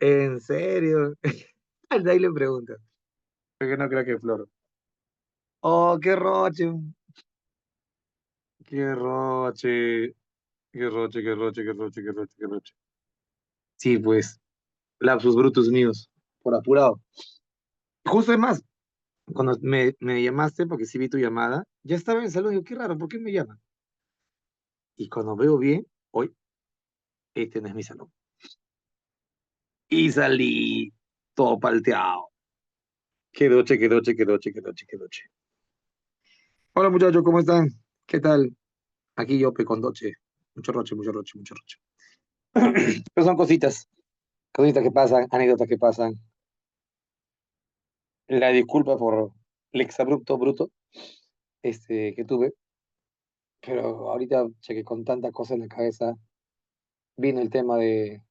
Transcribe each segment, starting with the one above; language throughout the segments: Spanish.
¿En serio? Al de ahí le pregunta. Porque no creo que Flor. Oh, qué roche. Qué roche. Qué roche, qué roche, qué roche, qué roche, qué roche. Sí, pues, lapsus brutus míos. Por apurado. Justo es más, cuando me llamaste, porque sí vi tu llamada, ya estaba en el salón. Digo, qué raro, ¿por qué me llaman? Y cuando veo bien, hoy, este no es mi salón. Y salí todo palteado. Qué doche, qué doche, qué doche, qué doche, qué doche. Hola muchachos, ¿cómo están? ¿Qué tal? Aquí yo, Pecondoche. Mucho roche, mucho roche, mucho roche. Pero son cositas, cositas que pasan, anécdotas que pasan. La disculpa por el exabrupto bruto que tuve, pero ahorita cheque con tantas cosas en la cabeza, vino el tema de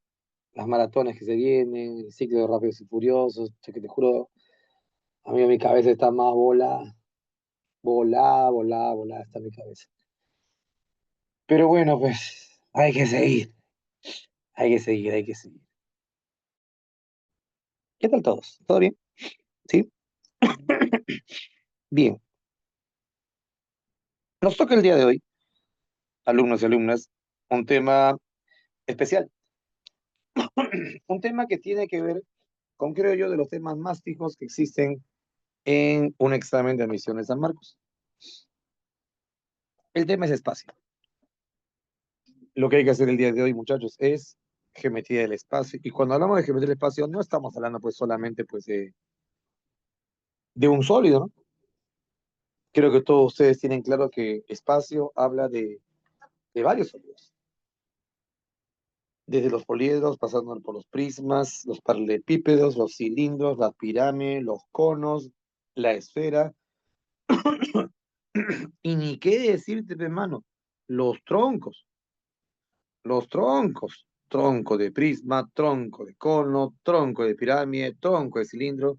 las maratones que se vienen, el ciclo de Rápidos y Furiosos, cheque, te juro, a mí mi cabeza está más volada está mi cabeza. Pero bueno, pues hay que seguir, hay que seguir, hay que seguir. ¿Qué tal todos? ¿Todo bien? ¿Sí? Bien. Nos toca el día de hoy, alumnos y alumnas, un tema especial, un tema que tiene que ver con, creo yo, de los temas más fijos que existen en un examen de admisión de San Marcos. El tema es espacio. Lo que hay que hacer el día de hoy, muchachos, es geometría del espacio. Y cuando hablamos de geometría del espacio, no estamos hablando pues solamente pues de un sólido, ¿no? Creo que todos ustedes tienen claro que espacio habla de varios sólidos. Desde los poliedros, pasando por los prismas, los paralelepípedos, los cilindros, la pirámide, los conos, la esfera. Y ni qué decirte, hermano, los troncos, tronco de prisma, tronco de cono, tronco de pirámide, tronco de cilindro.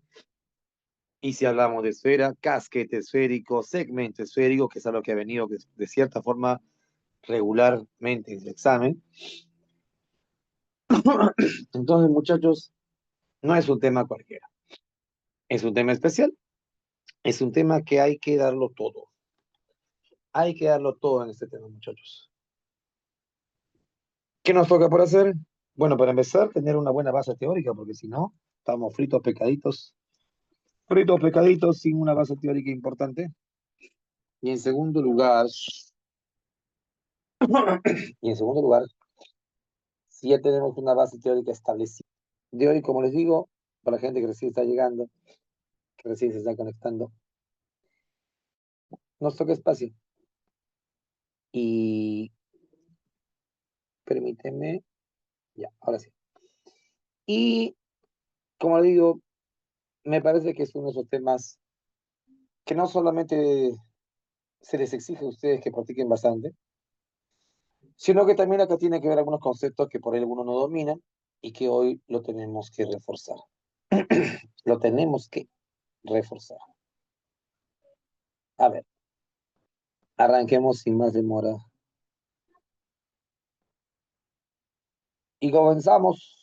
Y si hablamos de esfera, casquete esférico, segmento esférico, que es algo que ha venido de cierta forma regularmente en el examen. Entonces, muchachos, no es un tema cualquiera, es un tema especial, es un tema que hay que darlo todo. Hay que darlo todo en este tema, muchachos. ¿Qué nos toca por hacer? Bueno, para empezar, tener una buena base teórica, porque si no, estamos fritos pecaditos sin una base teórica importante. Y en segundo lugar, y en segundo lugar, si ya tenemos una base teórica establecida. De hoy, como les digo, para la gente que recién está llegando, que recién se está conectando, nos toca espacio. Y permíteme, ya, ahora sí. Y como les digo, me parece que es uno de esos temas que no solamente se les exige a ustedes que practiquen bastante, sino que también acá tiene que ver algunos conceptos que por ahí algunos no dominan y que hoy lo tenemos que reforzar. Lo tenemos que reforzar. A ver, arranquemos sin más demora. Y comenzamos.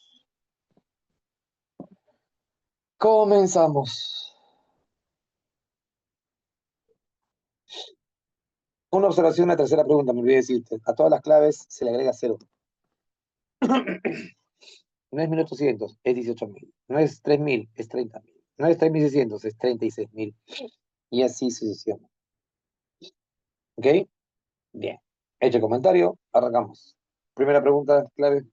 Comenzamos. Una observación, una tercera pregunta, me olvidé decirte. A todas las claves se le agrega cero. No es 1800, es 18.000. No es 3000, es 30.000. No es 3600, es 36.000. Y así sucesivamente. ¿Ok? Bien. Hecho el comentario, arrancamos. Primera pregunta clave.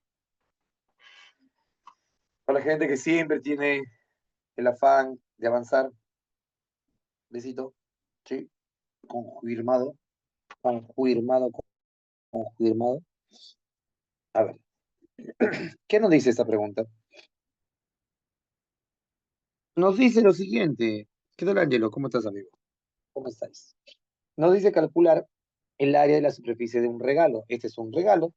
Para la gente que siempre tiene el afán de avanzar, besito, ¿sí? Confirmado, confirmado, confirmado. A ver, ¿qué nos dice esta pregunta? Nos dice lo siguiente. ¿Qué tal, Angelo? ¿Cómo estás, amigo? ¿Cómo estáis? Nos dice calcular el área de la superficie de un regalo. Este es un regalo,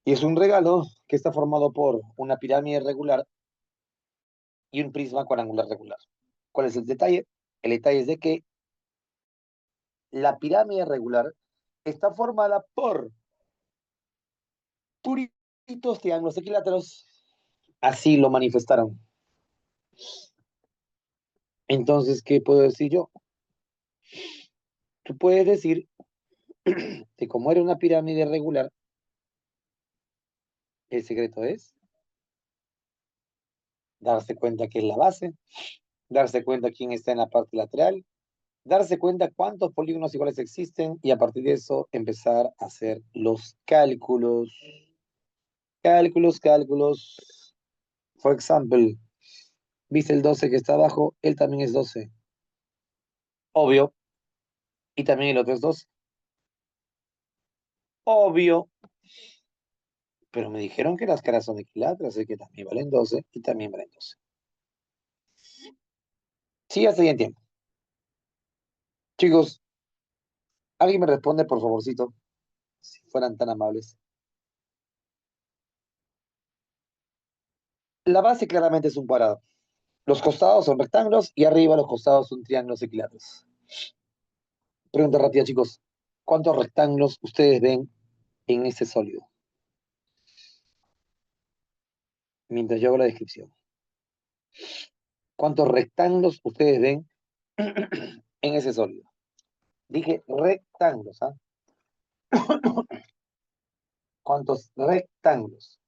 y es un regalo que está formado por una pirámide regular y un prisma cuadrangular regular. ¿Cuál es el detalle? El detalle es de que la pirámide regular está formada por puritos triángulos equiláteros Así lo manifestaron. Entonces, ¿qué puedo decir yo? Tú puedes decir que como era una pirámide regular, el secreto es darse cuenta que es la base, darse cuenta quién está en la parte lateral, darse cuenta cuántos polígonos iguales existen y a partir de eso empezar a hacer los cálculos. Cálculos, cálculos. For example, ¿viste el 12 que está abajo? Él también es 12. Obvio. Y también el otro es 12. Obvio. Pero me dijeron que las caras son equilateras, así que también valen 12 y también valen 12. Sí, ya estoy en tiempo. Chicos, ¿alguien me responde, por favorcito? Si fueran tan amables. La base claramente es un cuadrado. Los costados son rectángulos y arriba los costados son triángulos equiláteros. Pregunta rápida, chicos. ¿Cuántos rectángulos ustedes ven en este sólido? Mientras yo hago la descripción. ¿Cuántos rectángulos ustedes ven en ese sólido? Dije rectángulos, ¿ah? ¿Cuántos rectángulos?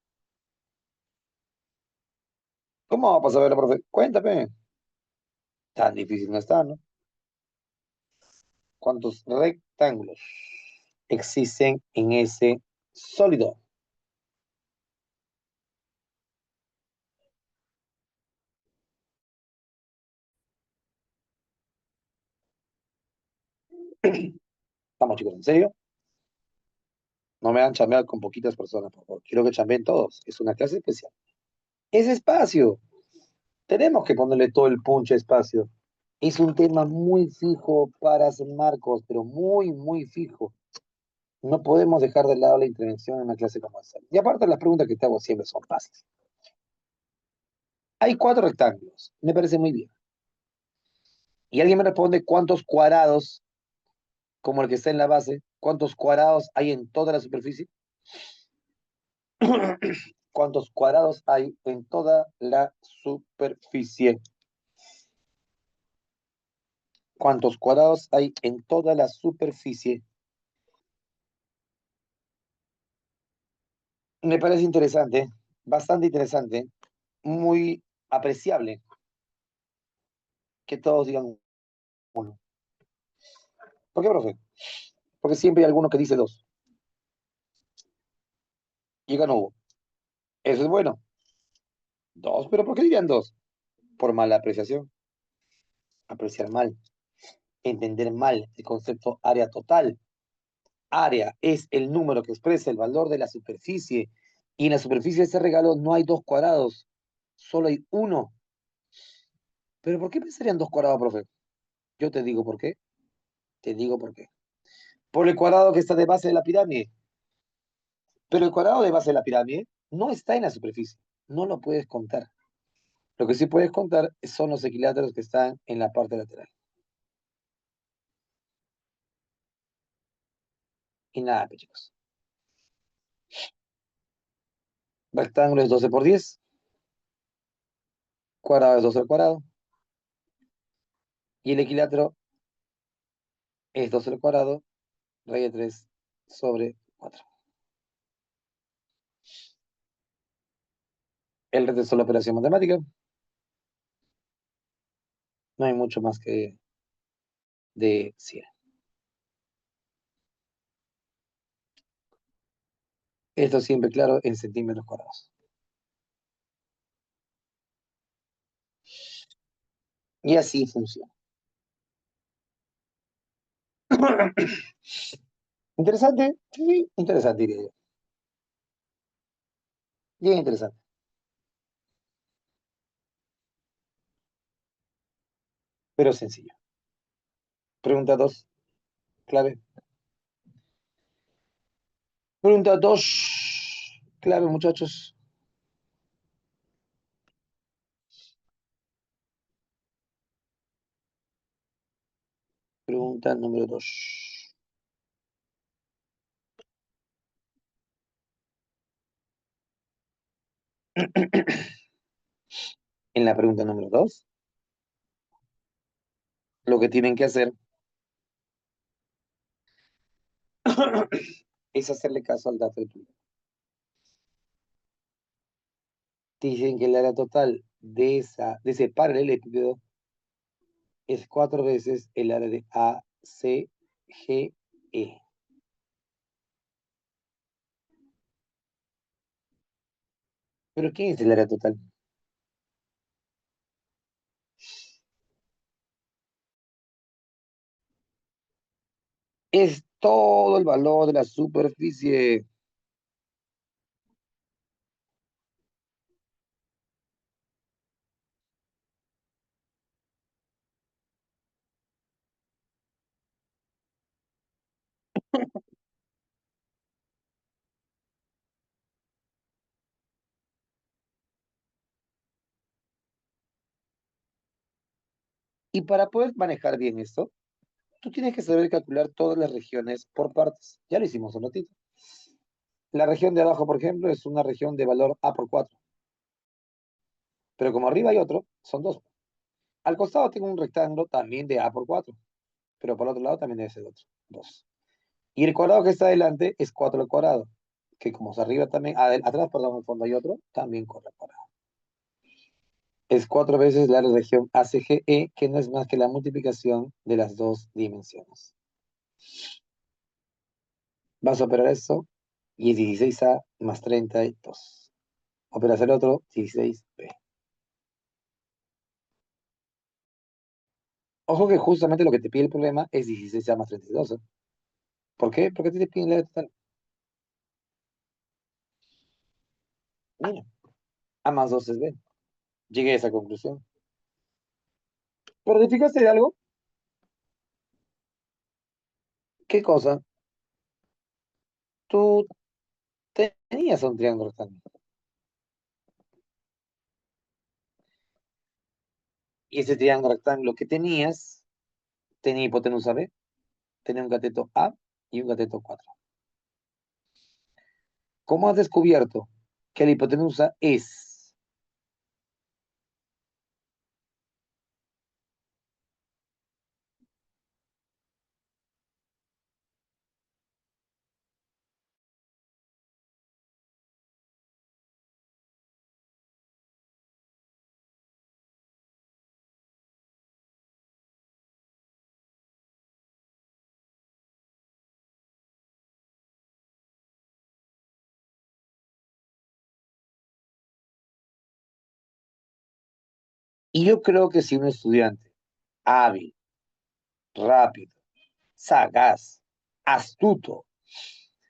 ¿Cómo vamos a saberlo, profe? Cuéntame. Tan difícil no está, ¿no? ¿Cuántos rectángulos existen en ese sólido? Vamos, chicos, ¿en serio? No me van a chambear con poquitas personas, por favor. Quiero que chambeen todos. Es una clase especial. Es espacio. Tenemos que ponerle todo el punch a espacio. Es un tema muy fijo para San Marcos, pero muy, muy fijo. No podemos dejar de lado la intervención en una clase como esta. Y aparte, las preguntas que te hago siempre son fáciles. Hay cuatro rectángulos. Me parece muy bien. Y alguien me responde cuántos cuadrados, como el que está en la base, cuántos cuadrados hay en toda la superficie. ¿Cuántos cuadrados hay en toda la superficie? ¿Cuántos cuadrados hay en toda la superficie? Me parece interesante, bastante interesante, muy apreciable que todos digan uno. ¿Por qué, profe? Porque siempre hay alguno que dice dos. Y gana hubo. Eso es bueno. Dos, pero ¿por qué dirían dos? Por mala apreciación. Apreciar mal. Entender mal el concepto área total. Área es el número que expresa el valor de la superficie. Y en la superficie de ese regalo no hay dos cuadrados, solo hay uno. ¿Pero por qué pensarían dos cuadrados, profe? Yo te digo por qué. Te digo por qué. Por el cuadrado que está de base de la pirámide. Pero el cuadrado de base de la pirámide no está en la superficie. No lo puedes contar. Lo que sí puedes contar son los equiláteros que están en la parte lateral. Y nada, pues, chicos. Rectángulo es 12 por 10. Cuadrado es 12 al cuadrado. Y el equilátero es 12 al cuadrado, raíz de 3 sobre 4. El resto es solo operación matemática. No hay mucho más que decir. Esto siempre claro en centímetros cuadrados. Y así funciona. ¿Interesante? Sí, interesante, diría yo. Bien interesante. Pero sencillo. Pregunta 2, clave. Pregunta 2, clave, muchachos. Pregunta número 2. En la pregunta número 2, lo que tienen que hacer es hacerle caso al dato del tuyo. Dicen que el área total de ese paralelepípedo es 4 veces el área de ACGE. ¿Pero qué es el área total? Es todo el valor de la superficie. Y para poder manejar bien esto, tú tienes que saber calcular todas las regiones por partes. Ya lo hicimos un ratito. La región de abajo, por ejemplo, es una región de valor A por 4, pero como arriba hay otro, son dos. Al costado tengo un rectángulo también de A por 4, pero por el otro lado también debe ser otro, 2. Y el cuadrado que está adelante es 4 al cuadrado, que como es arriba también, atrás, perdón, al fondo hay otro, también 4 al cuadrado. Es 4 veces la región ACGE, que no es más que la multiplicación de las dos dimensiones. Vas a operar esto y es 16A más 32. Operas el otro, 16B. Ojo que justamente lo que te pide el problema es 16A más 32. ¿Eh? ¿Por qué? Porque te piden la total. Mira, A más 2 es B. Llegué a esa conclusión. Pero ¿te fijaste de algo? ¿Qué cosa? Tú tenías un triángulo rectángulo. Y ese triángulo rectángulo que tenías tenía hipotenusa B, tenía un cateto A y un cateto 4. ¿Cómo has descubierto que la hipotenusa es? Y yo creo que si un estudiante hábil, rápido, sagaz, astuto,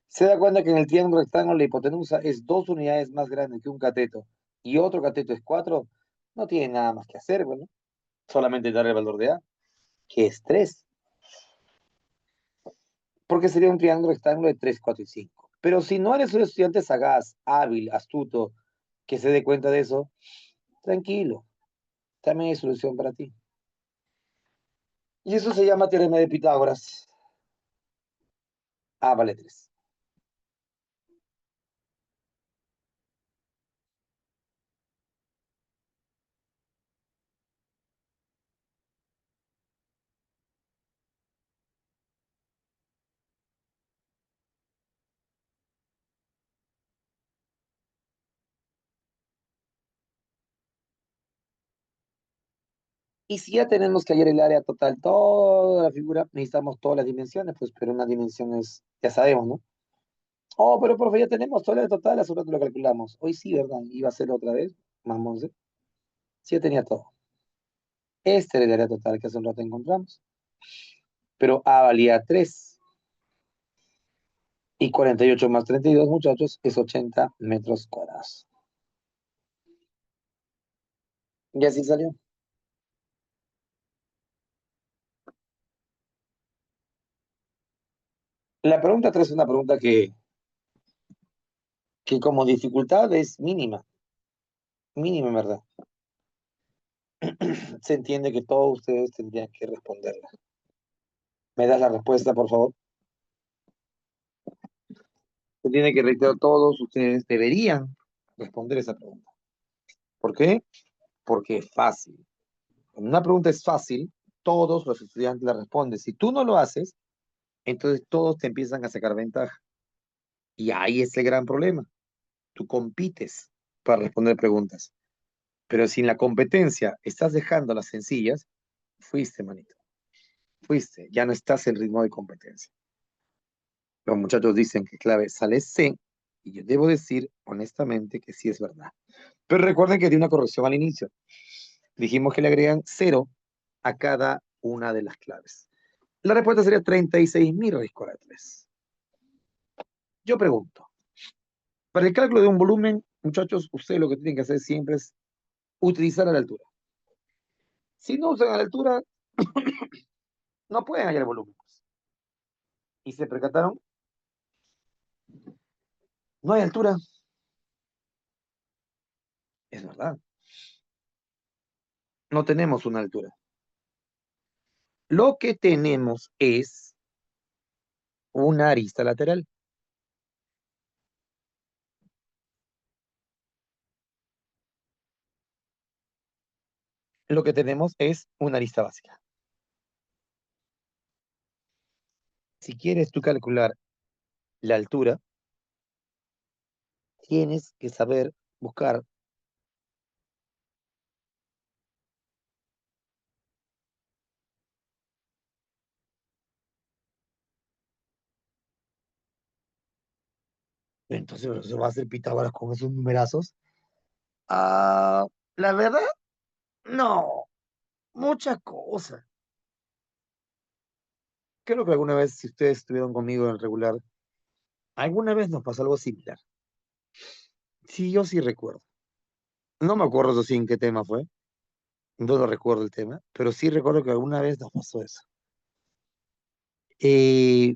se da cuenta que en el triángulo rectángulo la hipotenusa es 2 unidades más grande que un cateto y otro cateto es 4, no tiene nada más que hacer, bueno, solamente dar el valor de A, que es 3, porque sería un triángulo rectángulo de 3, 4 y 5. Pero si no eres un estudiante sagaz, hábil, astuto, que se dé cuenta de eso, tranquilo, también hay solución para ti. Y eso se llama teorema de Pitágoras. A vale 3. Y si ya tenemos que hallar el área total, toda la figura, necesitamos todas las dimensiones, pues, pero unas dimensiones, ya sabemos, ¿no? Oh, pero profe, ya tenemos toda la área total, hace un rato lo calculamos. Hoy sí, ¿verdad? Iba a ser otra vez, más 11. Sí, ya tenía todo. Este era el área total que hace un rato encontramos. Pero A valía 3 y 48 más 32, muchachos, es 80 metros cuadrados. Y así salió. La pregunta 3 es una pregunta que como dificultad es mínima, mínima en verdad. Se entiende que todos ustedes tendrían que responderla. ¿Me das la respuesta, por favor? Se tiene que reiterar, todos ustedes deberían responder esa pregunta. ¿Por qué? porque es fácil. Cuando una pregunta es fácil, todos los estudiantes la responden. Si tú no lo haces, entonces todos te empiezan a sacar ventaja. Y ahí es el gran problema. Tú compites para responder preguntas. Pero si en la competencia estás dejando las sencillas, fuiste, manito. Fuiste. Ya no estás en ritmo de competencia. Los muchachos dicen que clave sale C, y yo debo decir honestamente que sí es verdad. Pero recuerden que di una corrección al inicio. Dijimos que le agregan cero a cada una de las claves. La respuesta sería 36.000 raíz cuadrada de 3. Yo pregunto, para el cálculo de un volumen, muchachos, ustedes lo que tienen que hacer siempre es utilizar a la altura. Si no usan a la altura, no pueden hallar el volumen. Y se percataron, no hay altura. Es verdad, no tenemos una altura. Lo que tenemos es una arista lateral. Lo que tenemos es una arista básica. Si quieres tú calcular la altura, tienes que saber buscar. Entonces, ¿se va a hacer Pitágoras con esos numerazos? Ah, la verdad, no, muchas cosas. Creo que alguna vez, si ustedes estuvieron conmigo en el regular, alguna vez nos pasó algo similar. Sí, yo sí recuerdo. No me acuerdo eso sí en qué tema fue, no lo recuerdo el tema, pero sí recuerdo que alguna vez nos pasó eso. Eh,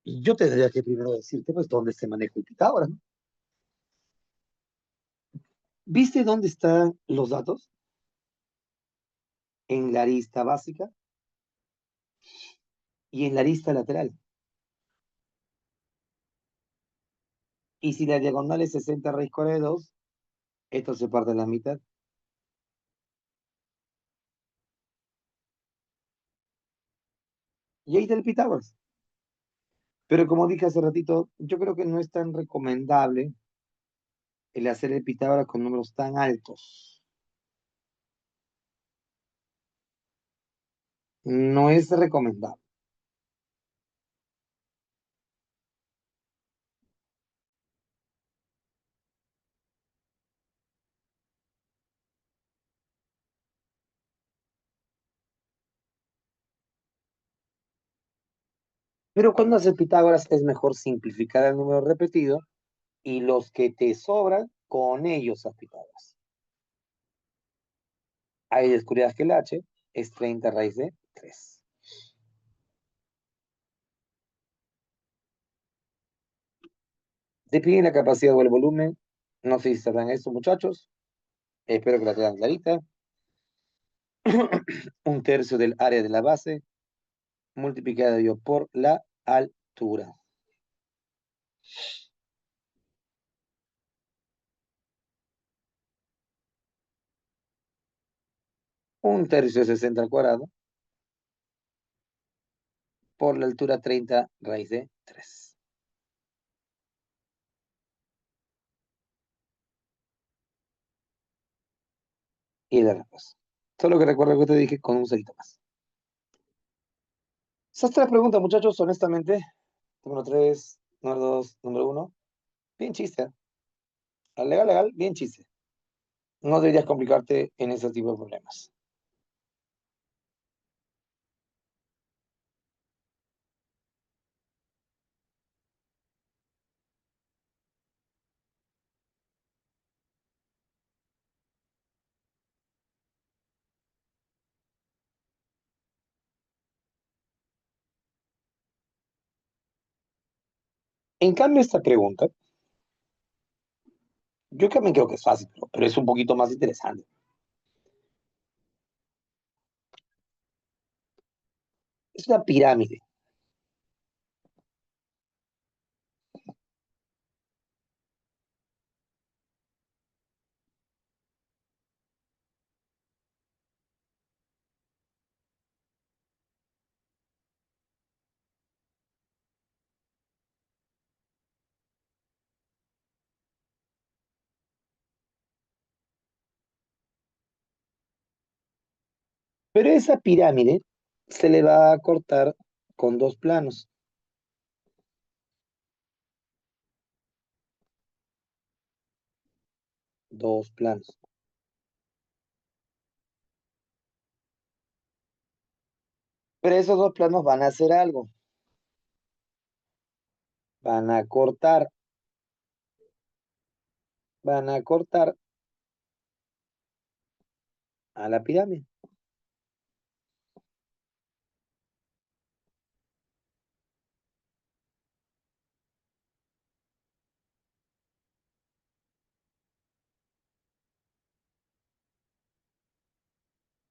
y yo tendría que primero decirte, pues, dónde se maneja el Pitágoras, ¿no? ¿Viste dónde están los datos? En la arista básica y en la arista lateral. Y si la diagonal es 60 raíz cuadrada de 2, esto se parte en la mitad. Y ahí está el Pitágoras. Pero como dije hace ratito, yo creo que no es tan recomendable el hacer el Pitágoras con números tan altos. No es recomendable. Pero cuando haces Pitágoras es mejor simplificar el número repetido y los que te sobran, con ellos haz Pitágoras. Ahí descubrirás que el h es 30 raíz de 3. Define la capacidad o el volumen. No sé si sabrán esto, muchachos. Espero que la tengan clarita. Un tercio del área de la base multiplicado yo por la altura. Un tercio de 60 al cuadrado por la altura 30 raíz de 3. Y la respuesta. Solo que recuerdo que te dije con un cerito más. Esas tres preguntas, muchachos, honestamente. Número 3, número 2, número uno. Bien chiste. Legal, legal, bien chiste. No deberías complicarte en ese tipo de problemas. En cambio, esta pregunta, yo también creo que es fácil, pero es un poquito más interesante. Es una pirámide. Pero esa pirámide se le va a cortar con dos planos, dos planos. Pero esos dos planos van a hacer algo, van a cortar, van a cortar a la pirámide.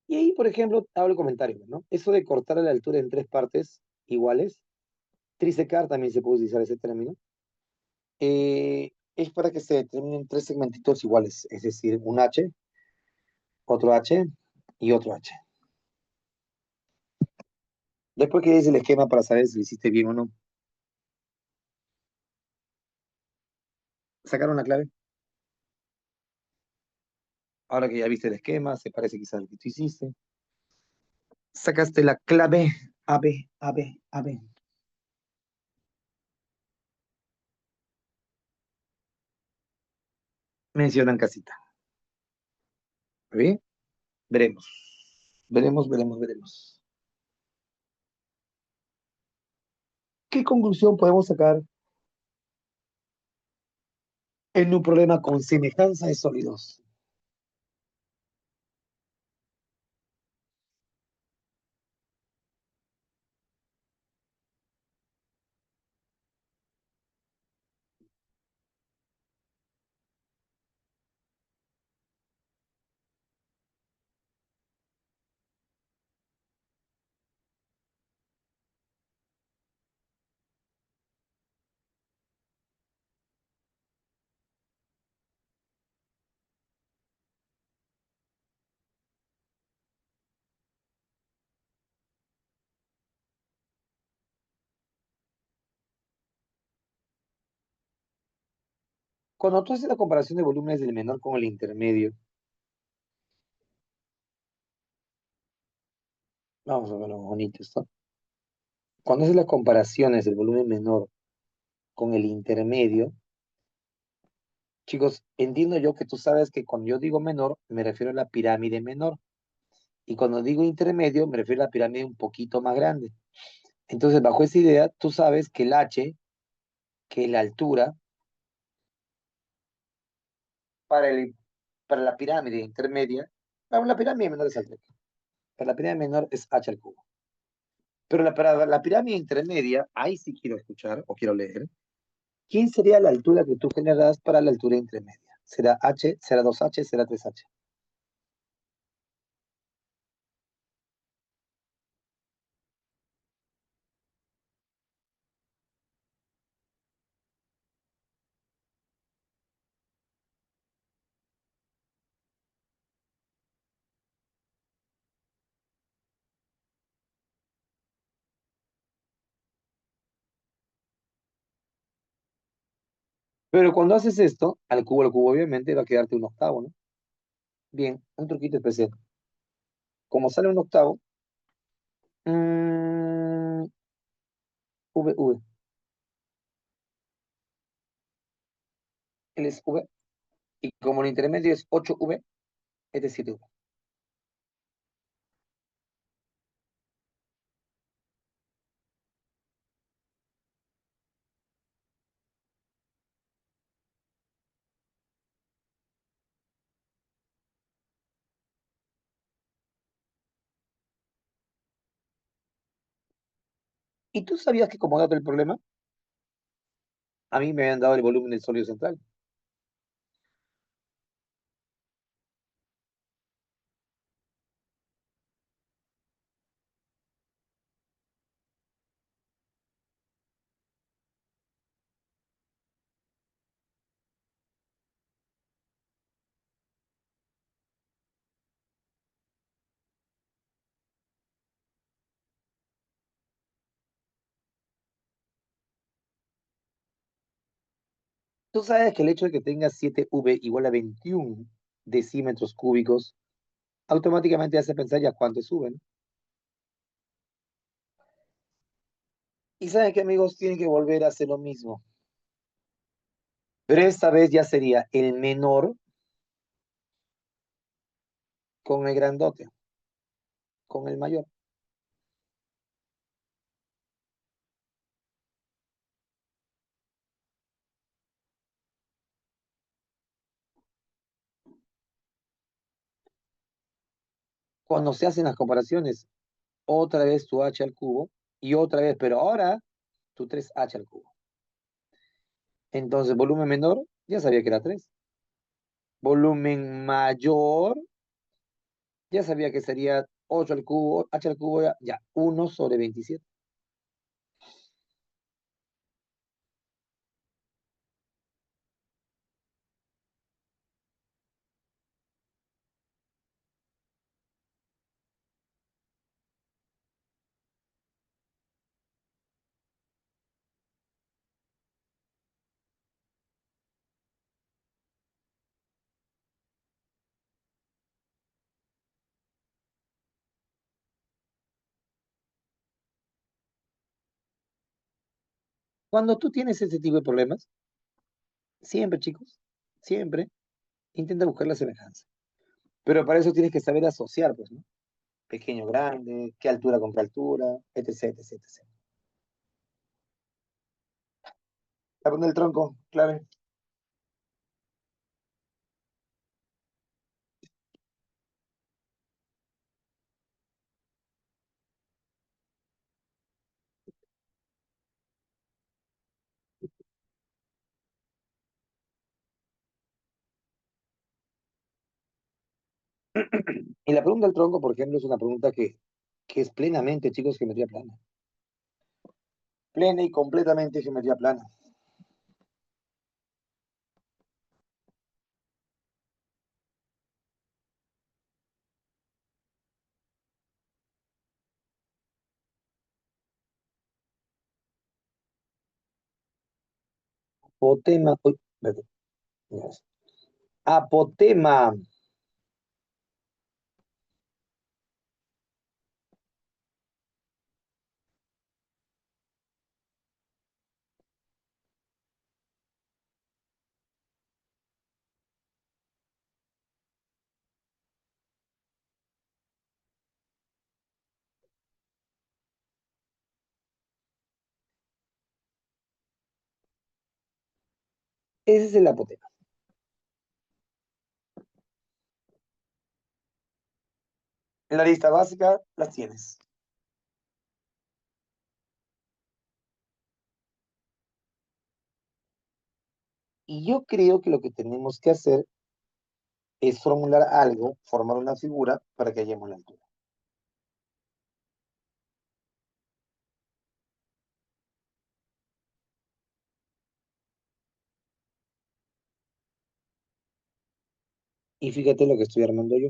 Y ahí, por ejemplo, hago el comentario, ¿no? Eso de cortar la altura en tres partes iguales, trisecar también se puede utilizar ese término, es para que se determinen tres segmentitos iguales, es decir, un H, otro H y otro H. Después que es el esquema para saber si lo hiciste bien o no. Sacaron la clave. Ahora que ya viste el esquema, se parece quizás al que tú hiciste. Sacaste la clave A, B, A, B, A, B. Mencionan casita. ¿Bien? Veremos. Veremos, veremos, veremos. ¿Qué conclusión podemos sacar en un problema con semejanza de sólidos? Cuando tú haces la comparación de volúmenes del menor con el intermedio, vamos a verlo bonito esto. Cuando haces las comparaciones del volumen menor con el intermedio, chicos, entiendo yo que tú sabes que cuando yo digo menor, me refiero a la pirámide menor. Y cuando digo intermedio, me refiero a la pirámide un poquito más grande. Entonces, bajo esa idea, tú sabes que el H, que la altura para, para la pirámide intermedia, para la pirámide menor es alta. Para la pirámide menor es H al cubo. Pero para la pirámide intermedia, ahí sí quiero escuchar o quiero leer. ¿Quién sería la altura que tú generas para la altura intermedia? ¿Será H? ¿Será 2H? ¿Será 3H? Pero cuando haces esto, al cubo obviamente va a quedarte un octavo, ¿no? Bien, un truquito especial. Como sale un octavo, mm, V, V. Él es V. Y como el intermedio es 8V, es de 7V. ¿Y tú sabías que como dato del problema, a mí me habían dado el volumen del sólido central? Tú sabes que el hecho de que tengas 7V igual a 21 decímetros cúbicos automáticamente hace pensar ya cuánto suben. Y saben que amigos, tienen que volver a hacer lo mismo. Pero esta vez ya sería el menor con el grandote, con el mayor. Cuando se hacen las comparaciones, otra vez tu h al cubo y otra vez, pero ahora tu 3h al cubo. Entonces, volumen menor, ya sabía que era 3. Volumen mayor, ya sabía que sería 8 al cubo, h al cubo, ya 1/27. Cuando tú tienes ese tipo de problemas, siempre, chicos, siempre intenta buscar la semejanza. Pero para eso tienes que saber asociar, pues, ¿no? Pequeño, grande, qué altura con qué altura, etc, etc, etc. La punta del tronco, clave. Y la pregunta del tronco, por ejemplo, es una pregunta que es plenamente, chicos, geometría plana. Plena y completamente geometría plana. Apotema, uy, espérate, ya ves. Apotema, ese es el apotema. En la lista básica las tienes. Y yo creo que lo que tenemos que hacer es formular algo, formar una figura para que hallemos la altura. Y fíjate lo que estoy armando yo.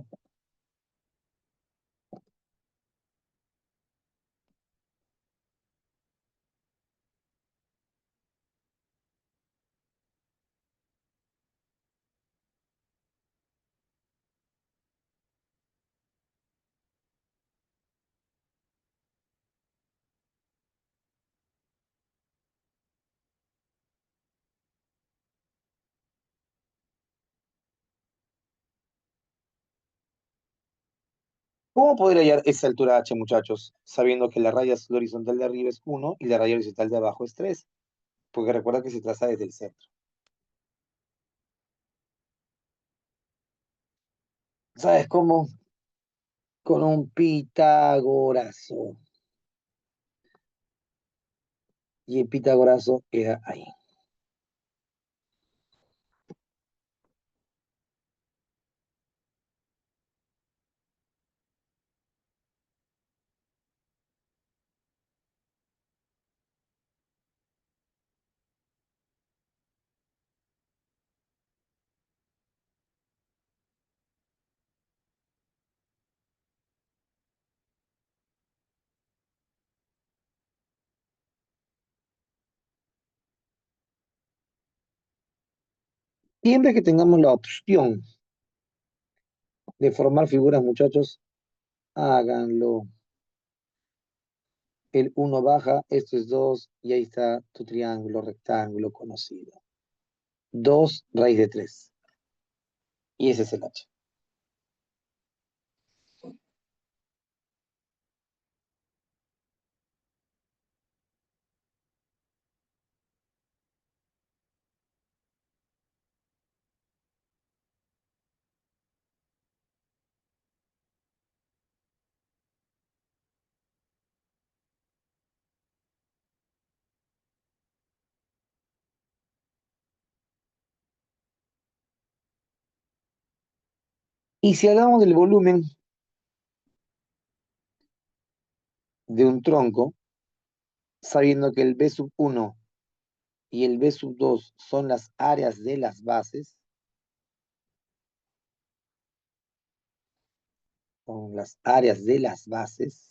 ¿Cómo poder hallar esa altura h, muchachos? Sabiendo que la raya horizontal de arriba es 1 y la raya horizontal de abajo es 3. Porque recuerda que se traza desde el centro. ¿Sabes cómo? Con un Pitágorazo. Y el Pitágorazo era ahí. Siempre que tengamos la opción de formar figuras, muchachos, háganlo. El uno baja, esto es 2 y ahí está tu triángulo rectángulo conocido. 2 raíz de 3. Y ese es el h. Y si hablamos del volumen de un tronco, sabiendo que el B sub 1 y el B sub 2 son las áreas de las bases, son las áreas de las bases,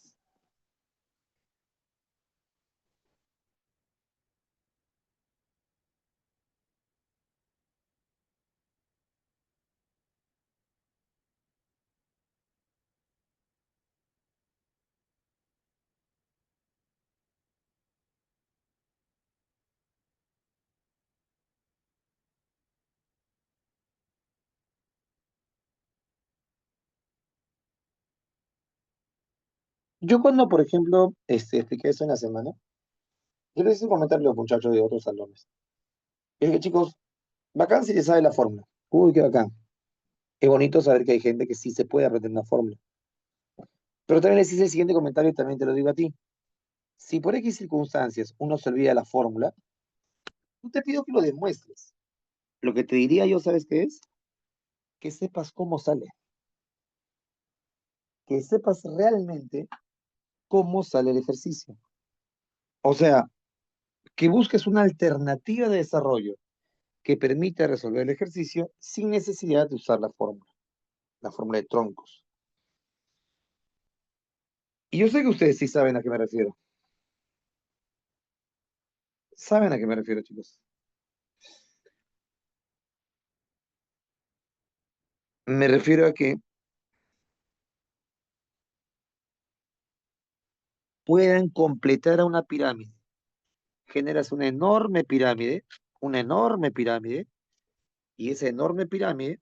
yo cuando, por ejemplo, expliqué eso en la semana, yo les hice un comentario a los muchachos de otros salones. Y dije, chicos, bacán si les sabe la fórmula. Uy, qué bacán. Es bonito saber que hay gente que sí se puede aprender una fórmula. Pero también les hice el siguiente comentario y también te lo digo a ti. Si por X circunstancias uno se olvida la fórmula, no te pido que lo demuestres. Lo que te diría yo, ¿sabes qué es? Que sepas cómo sale. Que sepas realmente cómo sale el ejercicio. O sea, que busques una alternativa de desarrollo que permita resolver el ejercicio sin necesidad de usar la fórmula de troncos. Y yo sé que ustedes sí saben a qué me refiero. ¿Saben a qué me refiero, chicos? Me refiero a que puedan completar a una pirámide. Generas una enorme pirámide, y esa enorme pirámide,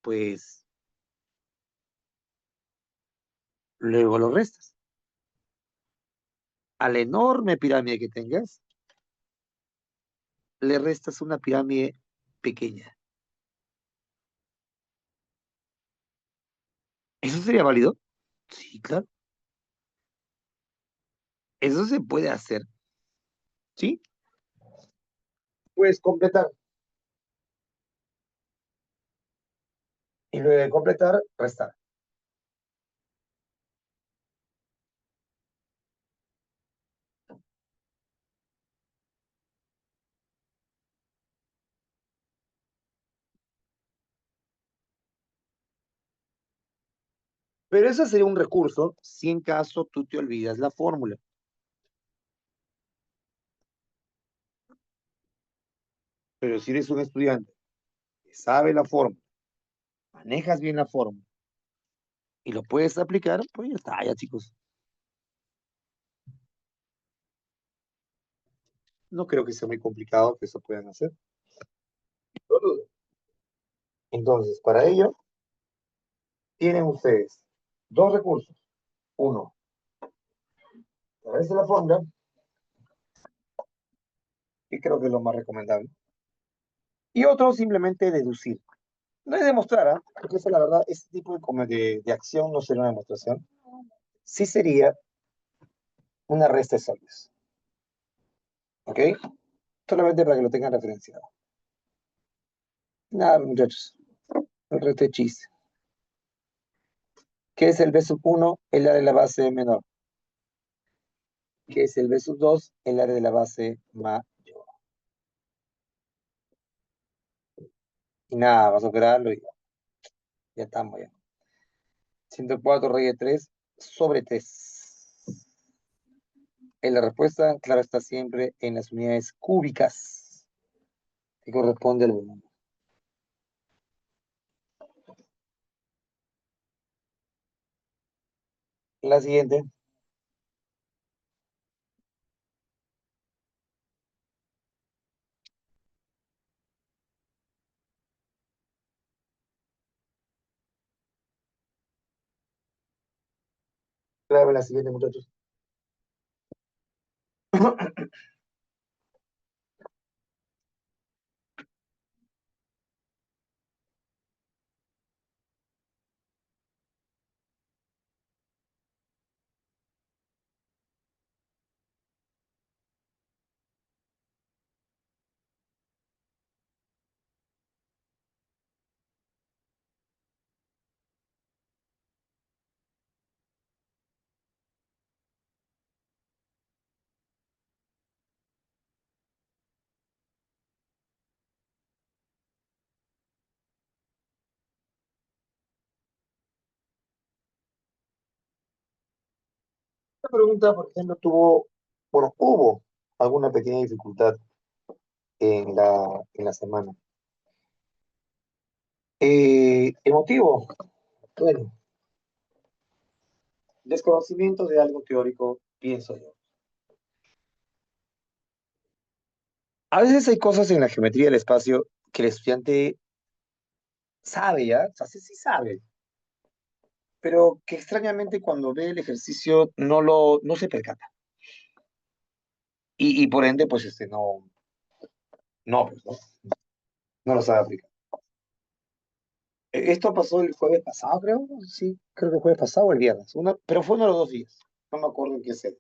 pues luego lo restas. A la enorme pirámide que tengas, le restas una pirámide pequeña. ¿Eso sería válido? Sí, claro. Eso se puede hacer, ¿sí? Puedes completar. Y luego de completar, restar. Pero eso sería un recurso si en caso tú te olvidas la fórmula. Pero si eres un estudiante que sabe la fórmula, manejas bien la fórmula y lo puedes aplicar, pues ya está, ya chicos. No creo que sea muy complicado que eso puedan hacer. No dudo. Entonces, para ello, tienen ustedes dos recursos. Uno, a través de la fórmula, que creo que es lo más recomendable. Y otro, simplemente deducir. No es demostrar, ¿ah? Porque eso, la verdad, este tipo de acción no sería una demostración. Sí sería una resta de soles. ¿Ok? Solamente para que lo tengan referenciado. Nada, muchachos. El resto es chiste. ¿Qué es el B sub 1? El área de la base menor. ¿Qué es el B sub 2? El área de la base mayor. Y nada, vas a operarlo y ya estamos ya. 104 raíz de 3 sobre 3. La respuesta, claro, está siempre en las unidades cúbicas que corresponde al volumen. La siguiente. Claro, la siguiente, muchachos. Esta pregunta, por ejemplo, bueno, hubo alguna pequeña dificultad en la semana. Emotivo, bueno, desconocimiento de algo teórico, pienso yo. A veces hay cosas en la geometría del espacio que el estudiante sabe ya, o sea, sí, sí sabe, pero que extrañamente cuando ve el ejercicio no se percata. Y por ende, pues pues, no lo sabe aplicar. Esto pasó el jueves pasado, creo. Sí, creo que el jueves pasado o el viernes. Pero fue uno de los 2 días. No me acuerdo en qué se.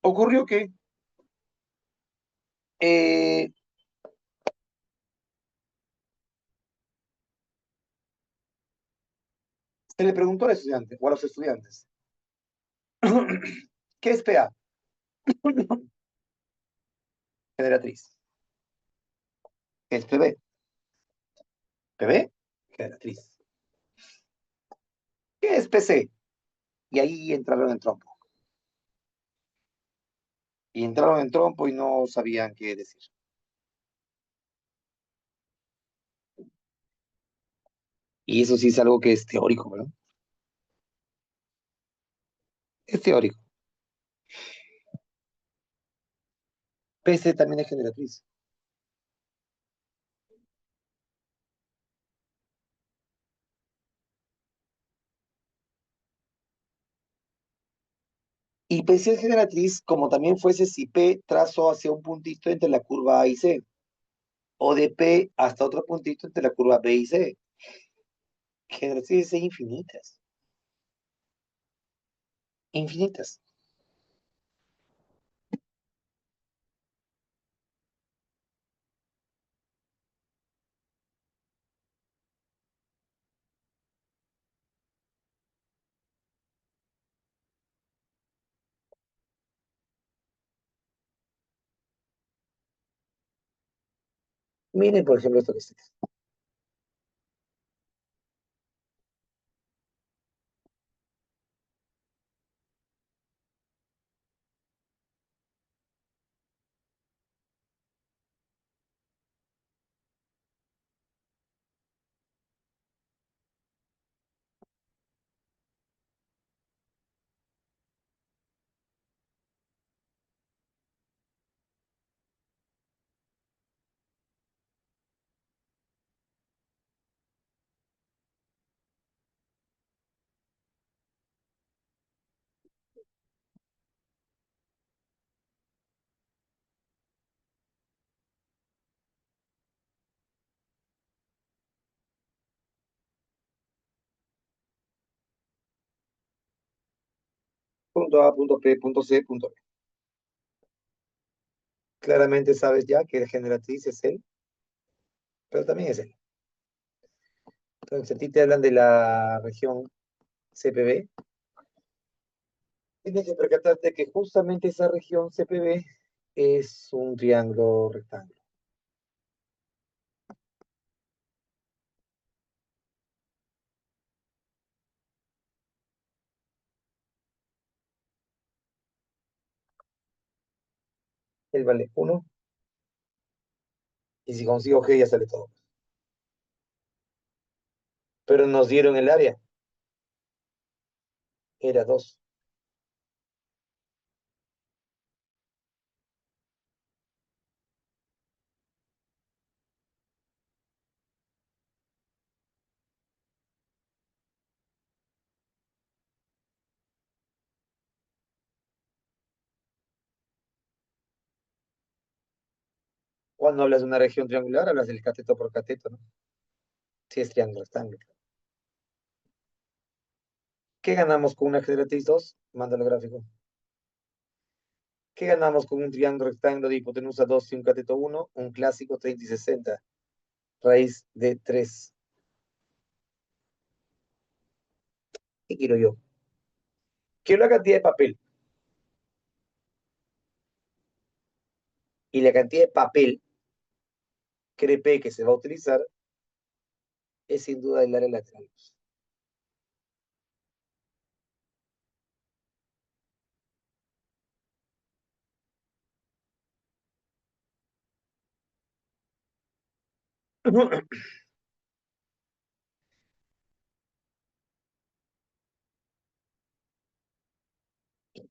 Ocurrió que eh, se le preguntó al estudiante o a los estudiantes, ¿qué es PA? Generatriz. ¿Qué es PB? PB, generatriz. ¿Qué es PC? Y ahí entraron en trompo. Y entraron en trompo y no sabían qué decir. Y eso sí es algo que es teórico, ¿verdad? Es teórico. PC también es generatriz. Y PC es generatriz como también fuese si P trazo hacia un puntito entre la curva A y C, o de P hasta otro puntito entre la curva B y C. Generatrices infinitas, infinitas. Miren, por ejemplo, esto que está. Punto A, punto P, punto C, punto B. Claramente sabes ya que el generatriz es él, pero también es él. Entonces, a ti te hablan de la región CPB, tienes que percatarte que justamente esa región CPB es un triángulo rectángulo. Él vale 1, y si consigo G ya sale todo. Pero nos dieron el área. Era 2. Cuando hablas de una región triangular, hablas del cateto por cateto, ¿no? Si es triángulo rectángulo. ¿Qué ganamos con una generatriz 2? Mándalo gráfico. ¿Qué ganamos con un triángulo rectángulo de hipotenusa 2 y un cateto 1? Un clásico 30 y 60. Raíz de 3. ¿Qué quiero yo? Quiero la cantidad de papel. Y la cantidad de papel crepé que se va a utilizar es sin duda el área lateral.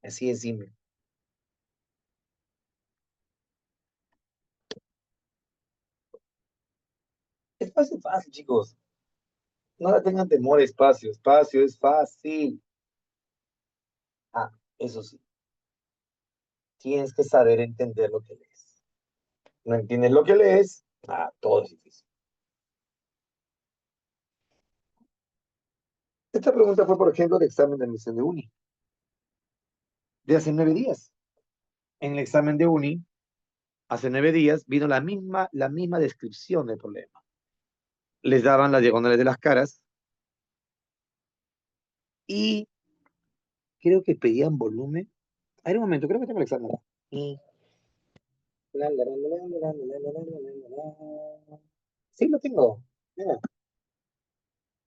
Así es simple. Espacio fácil, chicos. No le tengan temor a espacio. Espacio es fácil. Ah, eso sí. Tienes que saber entender lo que lees. No entiendes lo que lees, todo es difícil. Esta pregunta fue, por ejemplo, de examen de admisión de uni, de hace 9 días. En el examen de uni, hace 9 días, vino la misma descripción del problema. Les daban las diagonales de las caras y creo que pedían volumen. A ver, un momento, creo que tengo el examen. Y- Sí, lo tengo. Mira,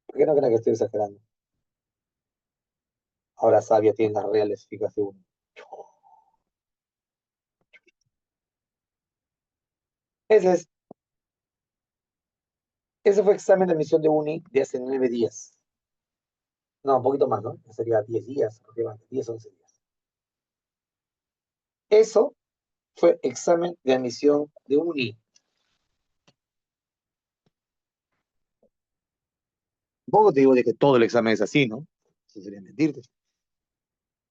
¿por qué no crean que estoy exagerando? Ahora Sabia tiene las reales fijas de uno. Ese es, ese fue examen de admisión de uni de hace 9 días. No, un poquito más, ¿no? Sería 10 días, aproximadamente, 10, 11 días. Eso fue examen de admisión de uni. Poco te digo de que todo el examen es así, ¿no? Eso sería mentirte.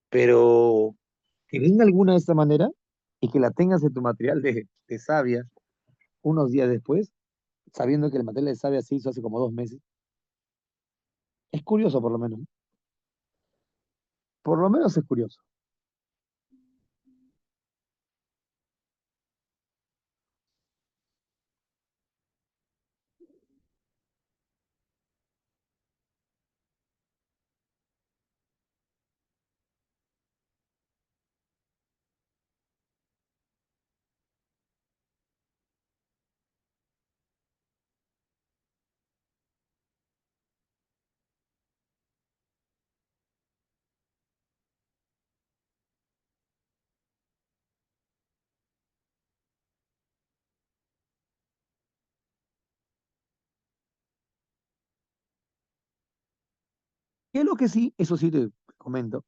Pero que venga alguna de esta manera y que la tengas en tu material de Sabia unos días después, sabiendo que el material de Sabia se hizo hace como 2 meses, es curioso por lo menos, ¿no? Por lo menos es curioso. ¿Qué es lo que sí, eso sí te comento,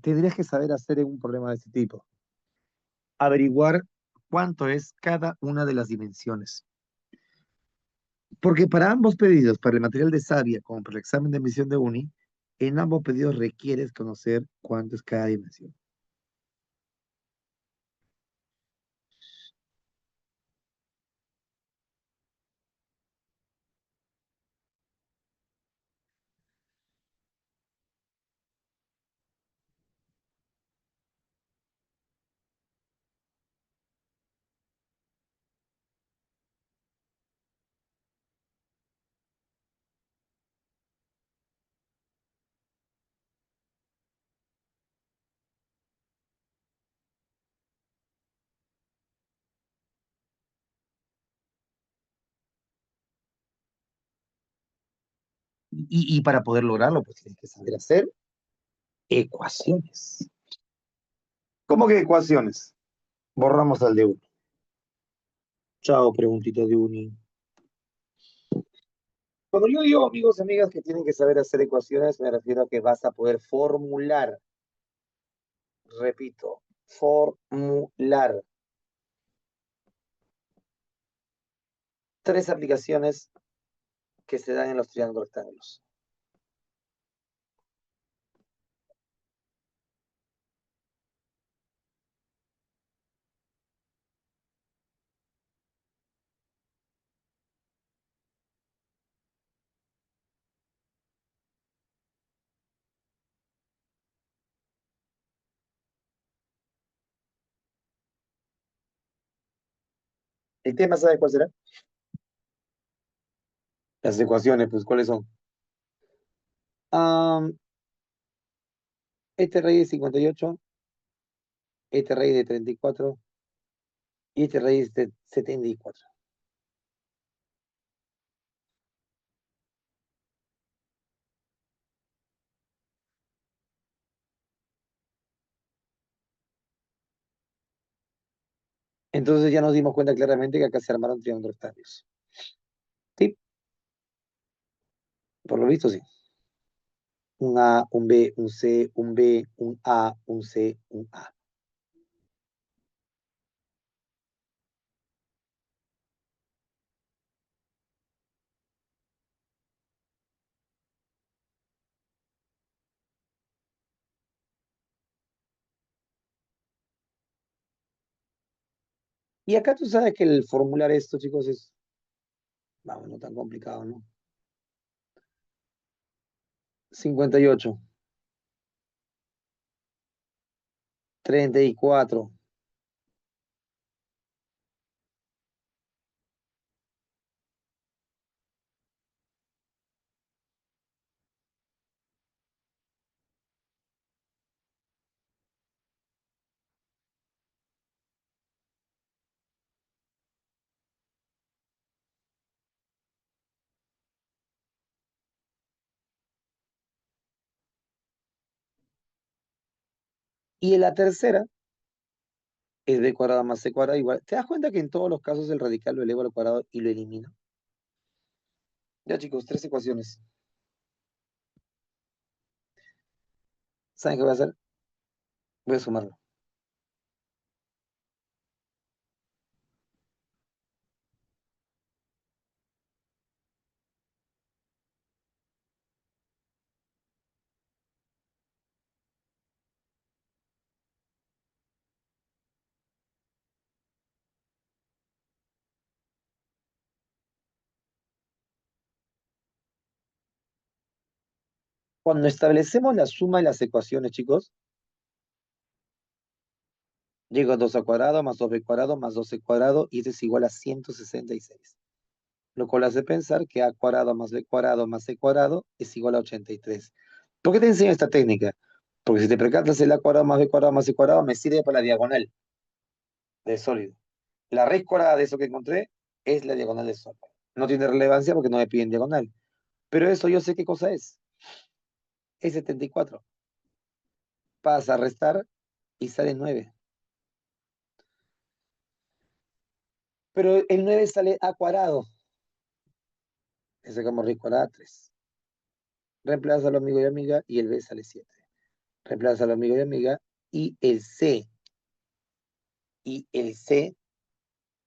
tendrías que saber hacer en un problema de este tipo? Averiguar cuánto es cada una de las dimensiones. Porque para ambos pedidos, para el material de Sabia como para el examen de admisión de uni, en ambos pedidos requieres conocer cuánto es cada dimensión. Y para poder lograrlo, pues tienes que saber hacer ecuaciones. ¿Cómo que ecuaciones? Borramos al de uni. Chao, preguntita de uni. Cuando yo digo, amigos y amigas, que tienen que saber hacer ecuaciones, me refiero a que vas a poder formular, repito, formular tres aplicaciones que se dan en los triángulos rectángulos. ¿El tema sabes cuál será? Las ecuaciones, pues, ¿cuáles son? Am, este raíz de 58, este raíz de 34 y este raíz de 74. Entonces ya nos dimos cuenta claramente que acá se armaron triángulos rectángulos. Sí, por lo visto sí. Un A, un B, un C, un B, un A, un C, un A. Y acá tú sabes que el formular esto, chicos, es, vamos, no tan complicado, ¿no? 58, 34. Y en la tercera es b cuadrado más c cuadrado igual. ¿Te das cuenta que en todos los casos el radical lo elevo al cuadrado y lo elimino? Ya, chicos, tres ecuaciones. ¿Saben qué voy a hacer? Voy a sumarlo. Cuando establecemos la suma de las ecuaciones, chicos, llego a 2 al cuadrado más 2b cuadrado más 12 cuadrado y esto es igual a 166. Lo cual hace pensar que a cuadrado más b cuadrado más c cuadrado es igual a 83. ¿Por qué te enseño esta técnica? Porque si te percatas, el a cuadrado más b cuadrado más c cuadrado me sirve para la diagonal del sólido. La raíz cuadrada de eso que encontré es la diagonal del sólido. No tiene relevancia porque no me piden diagonal. Pero eso yo sé qué cosa es. Es 74. Pasa a restar y sale 9. Pero el 9 sale a cuadrado. Le sacamos raíz cuadrada 3. Reemplaza al amigo y amiga y el b sale 7. Reemplaza al amigo y amiga y el C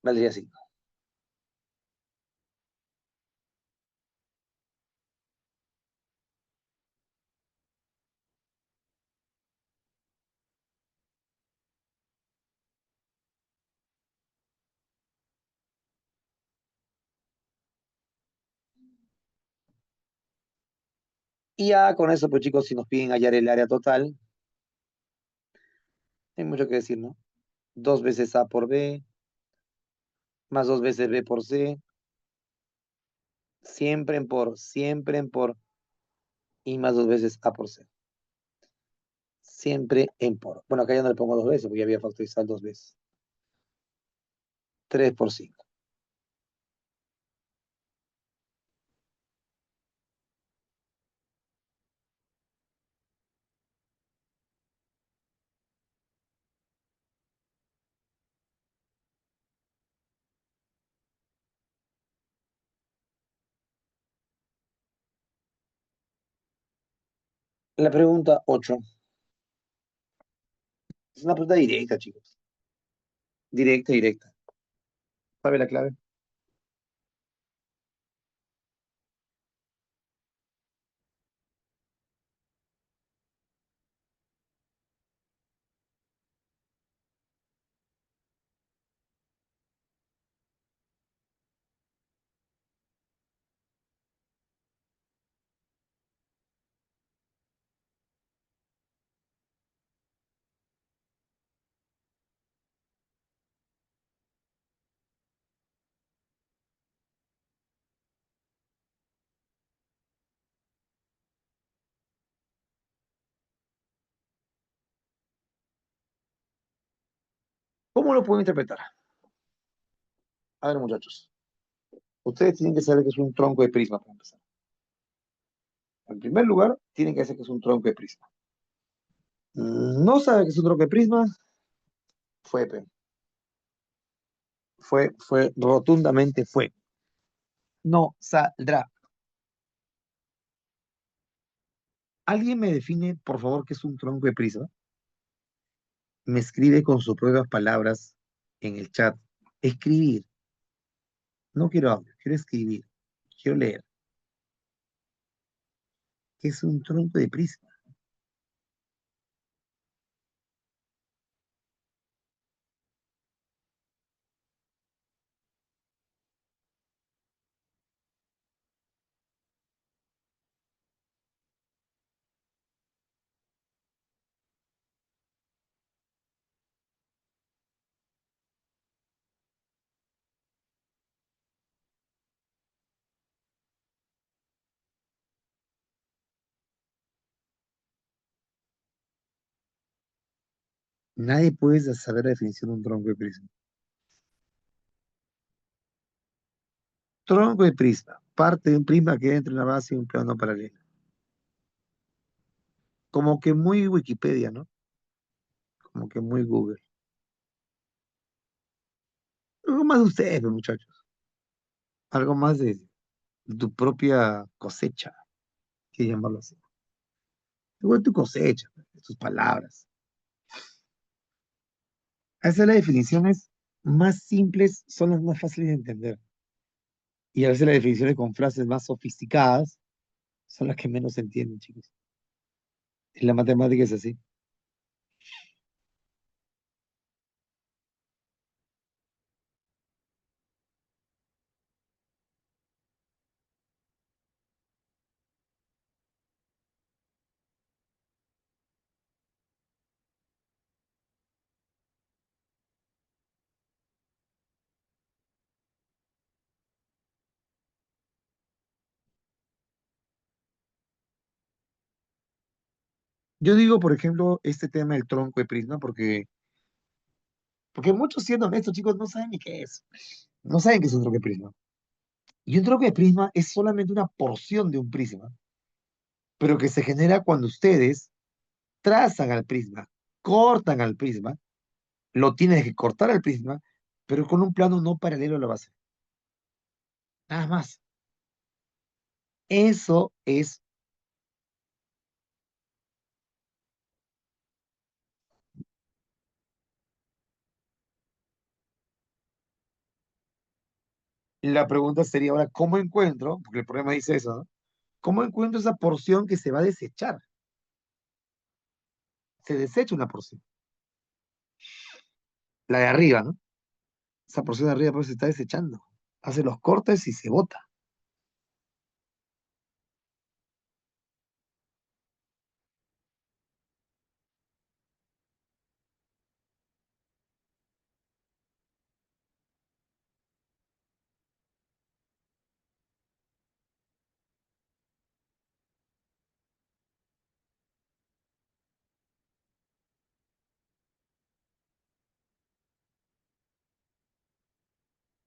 valdría 5. Y ya con eso, pues chicos, si nos piden hallar el área total, no hay mucho que decir, ¿no? 2 veces A por B, más 2 veces B por C, siempre en por, y más 2 veces A por C. Siempre en por. Bueno, acá ya no le pongo 2 veces, porque ya había factorizado 2 veces. 3 por 5. La pregunta 8 es una pregunta directa, chicos. Directa, directa. ¿Sabe la clave? ¿Cómo lo puedo interpretar? A ver, muchachos. Ustedes tienen que saber que es un tronco de prisma para empezar. En primer lugar, tienen que saber que es un tronco de prisma. No sabe que es un tronco de prisma, fue, fue, rotundamente fue. No saldrá. ¿Alguien me define, por favor, qué es un tronco de prisma? Me escribe con sus propias palabras en el chat. Escribir. No quiero audio, quiero escribir. Quiero leer. ¿Qué es un tronco de prisma? Nadie puede saber la definición de un tronco de prisma. Tronco de prisma. Parte de un prisma que entra en una base y un plano paralelo. Como que muy Wikipedia, ¿no? Como que muy Google. Algo más de ustedes, pues, muchachos. Algo más de tu propia cosecha, que llamarlo así. Algo de tu cosecha, de tus palabras. A veces las definiciones más simples son las más fáciles de entender. Y a veces las definiciones con frases más sofisticadas son las que menos se entienden, chicos. En la matemática es así. Yo digo, por ejemplo, este tema del tronco de prisma, porque muchos, siendo honestos, chicos, no saben ni qué es. No saben qué es un tronco de prisma. Y un tronco de prisma es solamente una porción de un prisma, pero que se genera cuando ustedes trazan al prisma, cortan al prisma, lo tienes que cortar al prisma, pero con un plano no paralelo a la base. Nada más. Eso es. La pregunta sería ahora, ¿cómo encuentro? Porque el problema dice eso, ¿no? ¿Cómo encuentro esa porción que se va a desechar? Se desecha una porción. La de arriba, ¿no? Esa porción de arriba pues se está desechando. Hace los cortes y se bota.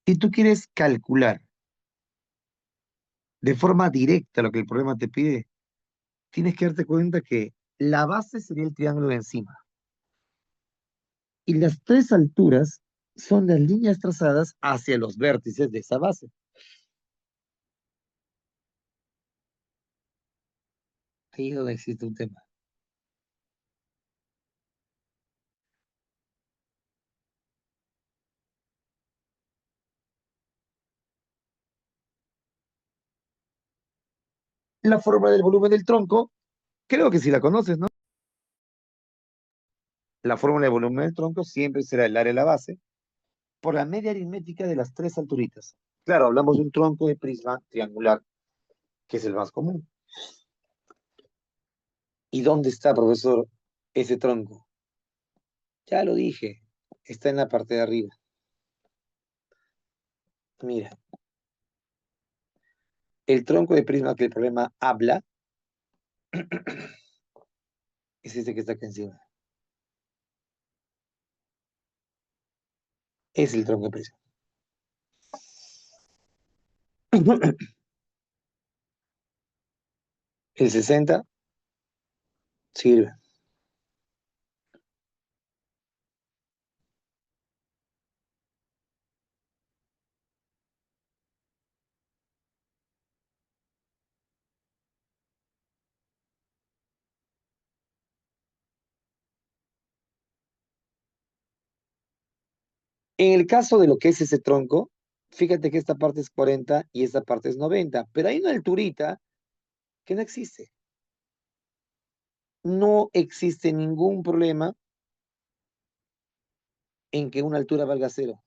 Si tú quieres calcular de forma directa lo que el problema te pide, tienes que darte cuenta que la base sería el triángulo de encima. Y las tres alturas son las líneas trazadas hacia los vértices de esa base. Ahí es donde existe un tema. La forma del volumen del tronco, creo que si la conoces, ¿no? La fórmula del volumen del tronco siempre será el área de la base por la media aritmética de las tres alturitas. Claro, hablamos de un tronco de prisma triangular, que es el más común. ¿Y dónde está, profesor, ese tronco? Ya lo dije, está en la parte de arriba. Mira, el tronco de prisma que el problema habla es este que está acá encima. Es el tronco de prisma. El 60 sirve. En el caso de lo que es ese tronco, fíjate que esta parte es 40 y esta parte es 90, pero hay una alturita que no existe. No existe ningún problema en que una altura valga cero.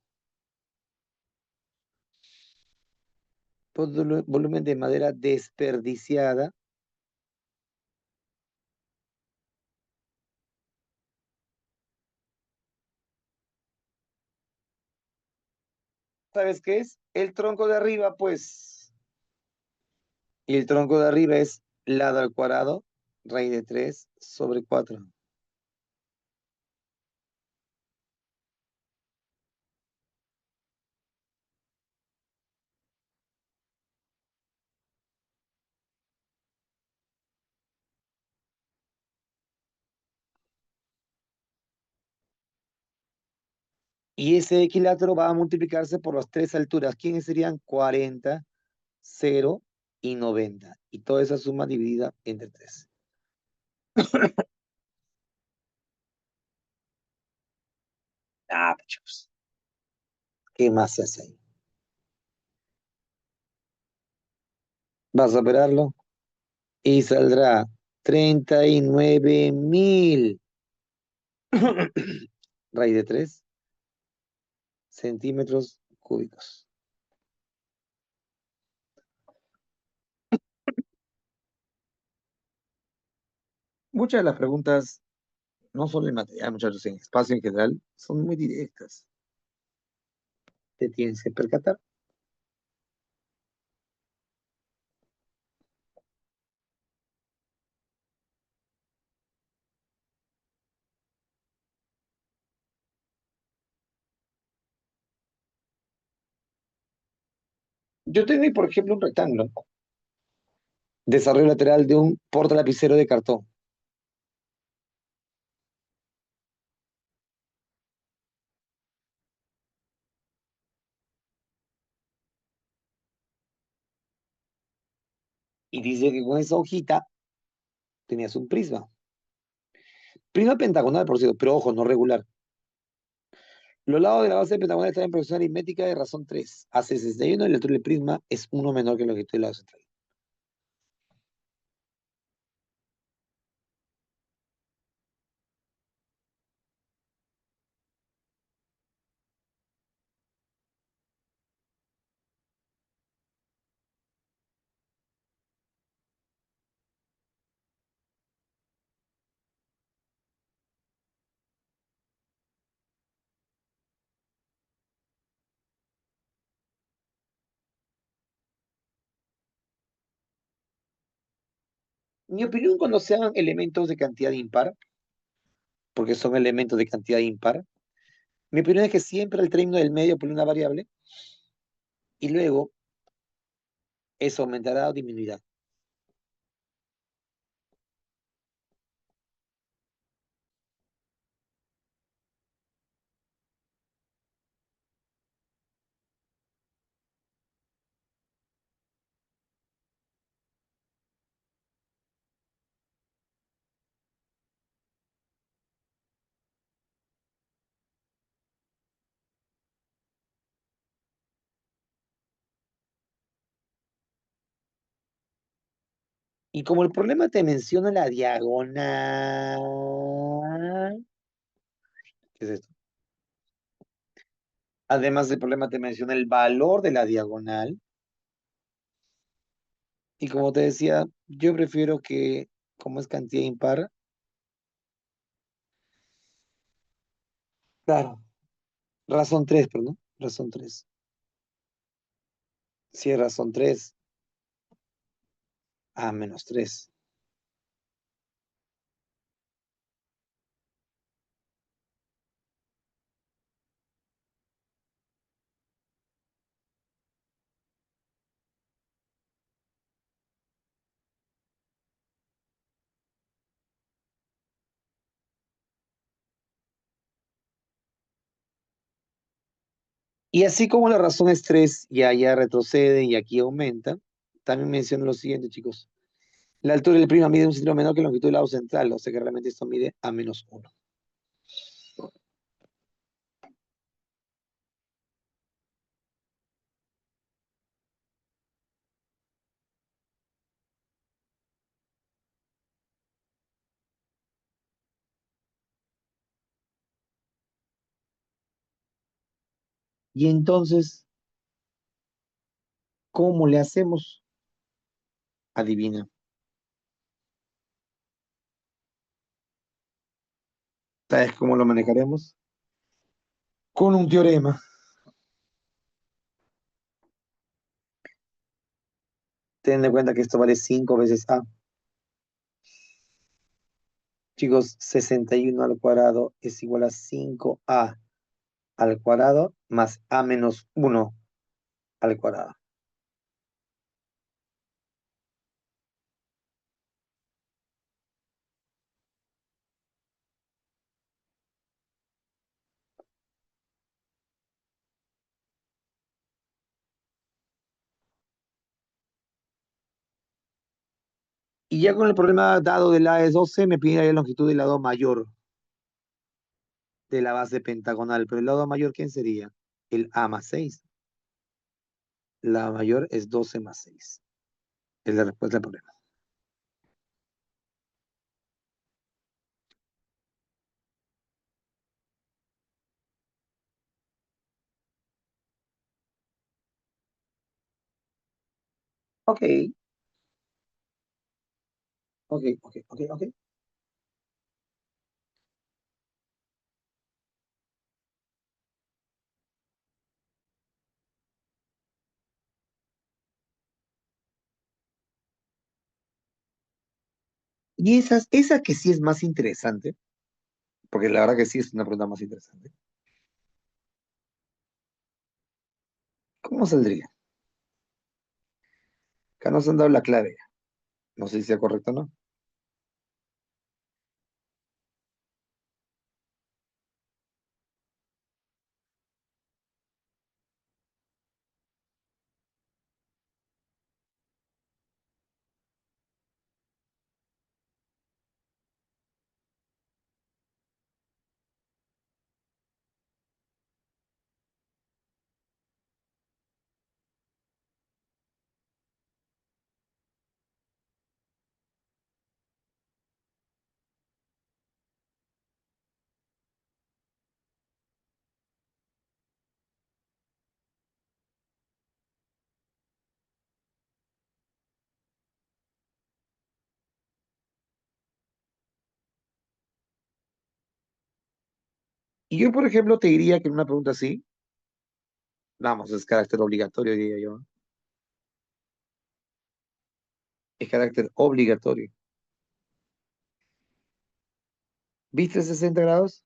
Todo volumen de madera desperdiciada. ¿Sabes qué es? El tronco de arriba, pues. Y el tronco de arriba es lado al cuadrado, raíz de 3 sobre 4. Y ese equilátero va a multiplicarse por las tres alturas. ¿Quiénes serían? 40, 0 y 90. Y toda esa suma dividida entre 3. Ah, pues, ¿qué más se hace ahí? Vas a operarlo y saldrá 39.000 raíz de 3 centímetros cúbicos. Muchas de las preguntas, no solo en material, muchachos, en espacio en general, son muy directas. Te tienes que percatar. Yo tengo ahí, por ejemplo, un rectángulo. Desarrollo lateral de un portalapicero de cartón. Y dice que con esa hojita tenías un prisma. Prisma pentagonal, por cierto, pero ojo, no regular. Los lados de la base pentagonal están en proporción aritmética de razón 3. Hace 61 y la altura del prisma es uno menor que la longitud del lado central. Mi opinión cuando sean elementos de cantidad impar, porque son elementos de cantidad impar, mi opinión es que siempre el término del medio por una variable y luego eso aumentará o disminuirá. Y como el problema te menciona la diagonal, ¿qué es esto? Además del problema te menciona el valor de la diagonal. Y como te decía, yo prefiero que, como es cantidad impar, claro, razón 3 perdón, razón 3. Si es razón 3 a menos 3. Y así como la razón es 3 y allá retrocede y aquí aumenta, también menciona lo siguiente, chicos. La altura del prima mide un centímetro menor que la longitud del lado central, o sea que realmente esto mide a menos 1. Y entonces, ¿cómo le hacemos? Adivina. ¿Sabes cómo lo manejaremos? Con un teorema. Teniendo en cuenta que esto vale 5 veces A. Chicos, 61 al cuadrado es igual a 5A al cuadrado más A menos 1 al cuadrado. Y ya con el problema dado del A es 12, me pide la longitud del lado mayor de la base pentagonal. Pero el lado mayor, ¿quién sería? El A más 6. La mayor es 12 más 6. Es la respuesta al problema. Ok, ok. Y esa que sí es más interesante, porque la verdad que sí es una pregunta más interesante. ¿Cómo saldría? Acá nos han dado la clave. No sé si sea correcto o no. Y yo, por ejemplo, te diría que en una pregunta así, vamos, es carácter obligatorio, diría yo. Es carácter obligatorio. ¿Viste 60 grados?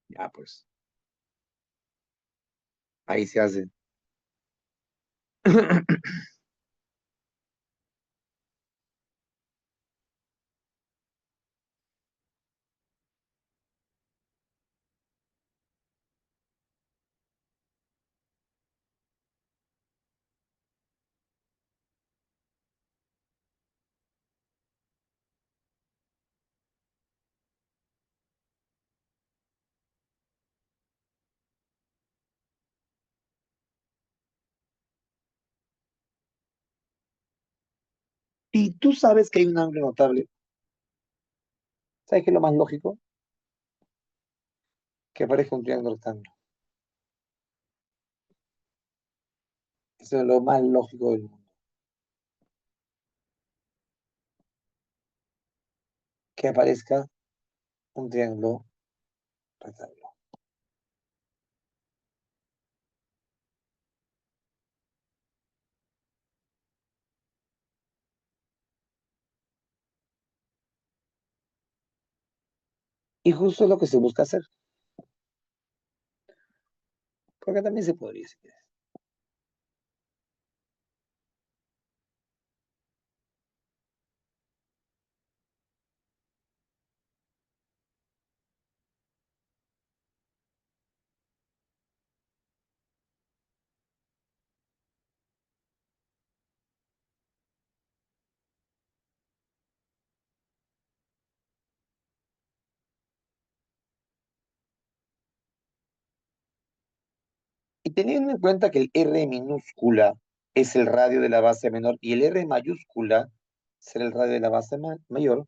Ya, pues, ahí se hace. Y tú sabes que hay un ángulo notable. ¿Sabes qué es lo más lógico? Que parezca un triángulo rectángulo. Eso es lo más lógico del mundo. Que aparezca un triángulo rectángulo. Y justo es lo que se busca hacer. Porque también se podría, si quieres. Y teniendo en cuenta que el R minúscula es el radio de la base menor y el R mayúscula será el radio de la base mayor,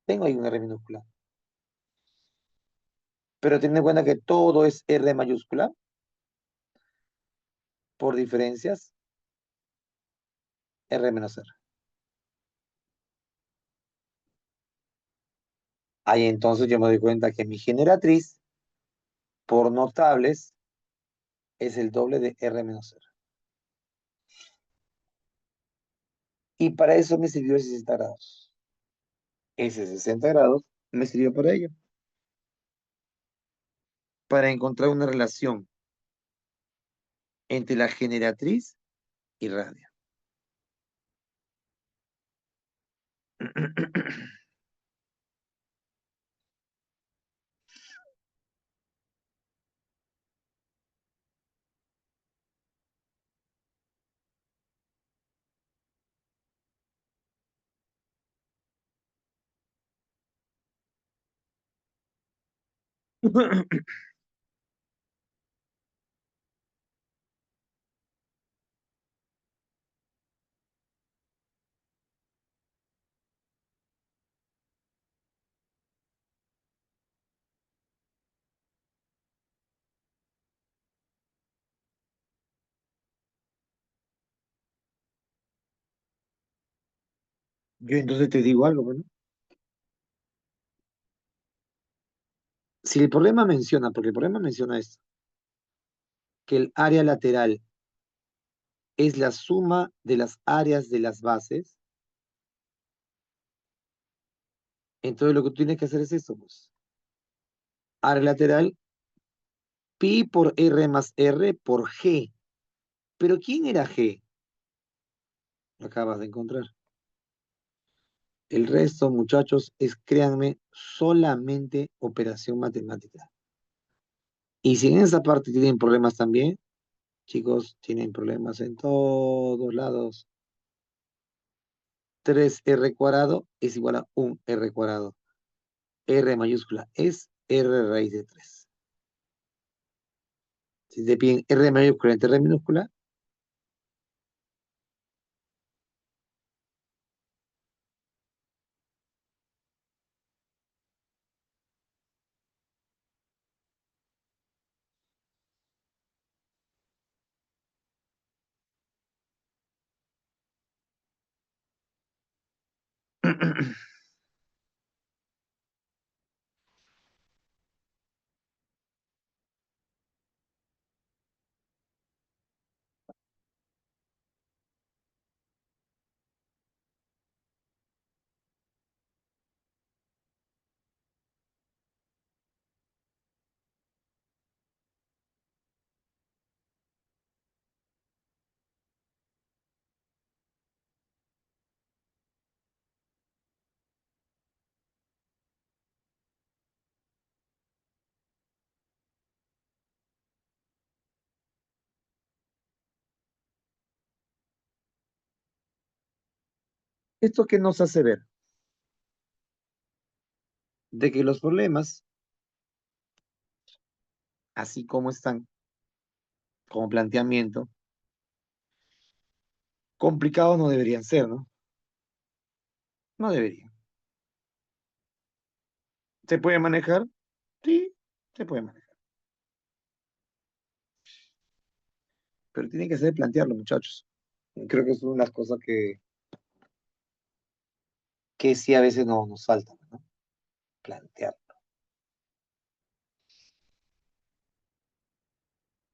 tengo ahí un R minúscula. Pero teniendo en cuenta que todo es R mayúscula, por diferencias, R menos R. Ahí entonces yo me doy cuenta que mi generatriz, por notables, es el doble de R menos R. Y para eso me sirvió el 60 grados. Ese 60 grados me sirvió para ello, para encontrar una relación entre la generatriz y radio. Yo entonces te digo algo, bueno. Si el problema menciona, porque el problema menciona esto, que el área lateral es la suma de las áreas de las bases, entonces lo que tú tienes que hacer es esto, pues. Área lateral, pi por R más R por G. Pero ¿quién era G? Lo acabas de encontrar. El resto, muchachos, es, créanme, solamente operación matemática. Y si en esa parte tienen problemas también, chicos, tienen problemas en todos lados. 3R cuadrado es igual a un R cuadrado. R mayúscula es R raíz de 3. Si te piden R mayúscula entre R minúscula, ¿esto qué nos hace ver? De que los problemas, así como están, como planteamiento, Complicados no deberían ser, ¿no? No deberían. ¿Se puede manejar? Sí, se puede manejar. Pero tienen que saber plantearlo, muchachos. Creo que es una de las cosas que sí a veces no, nos faltan, ¿no? Plantear.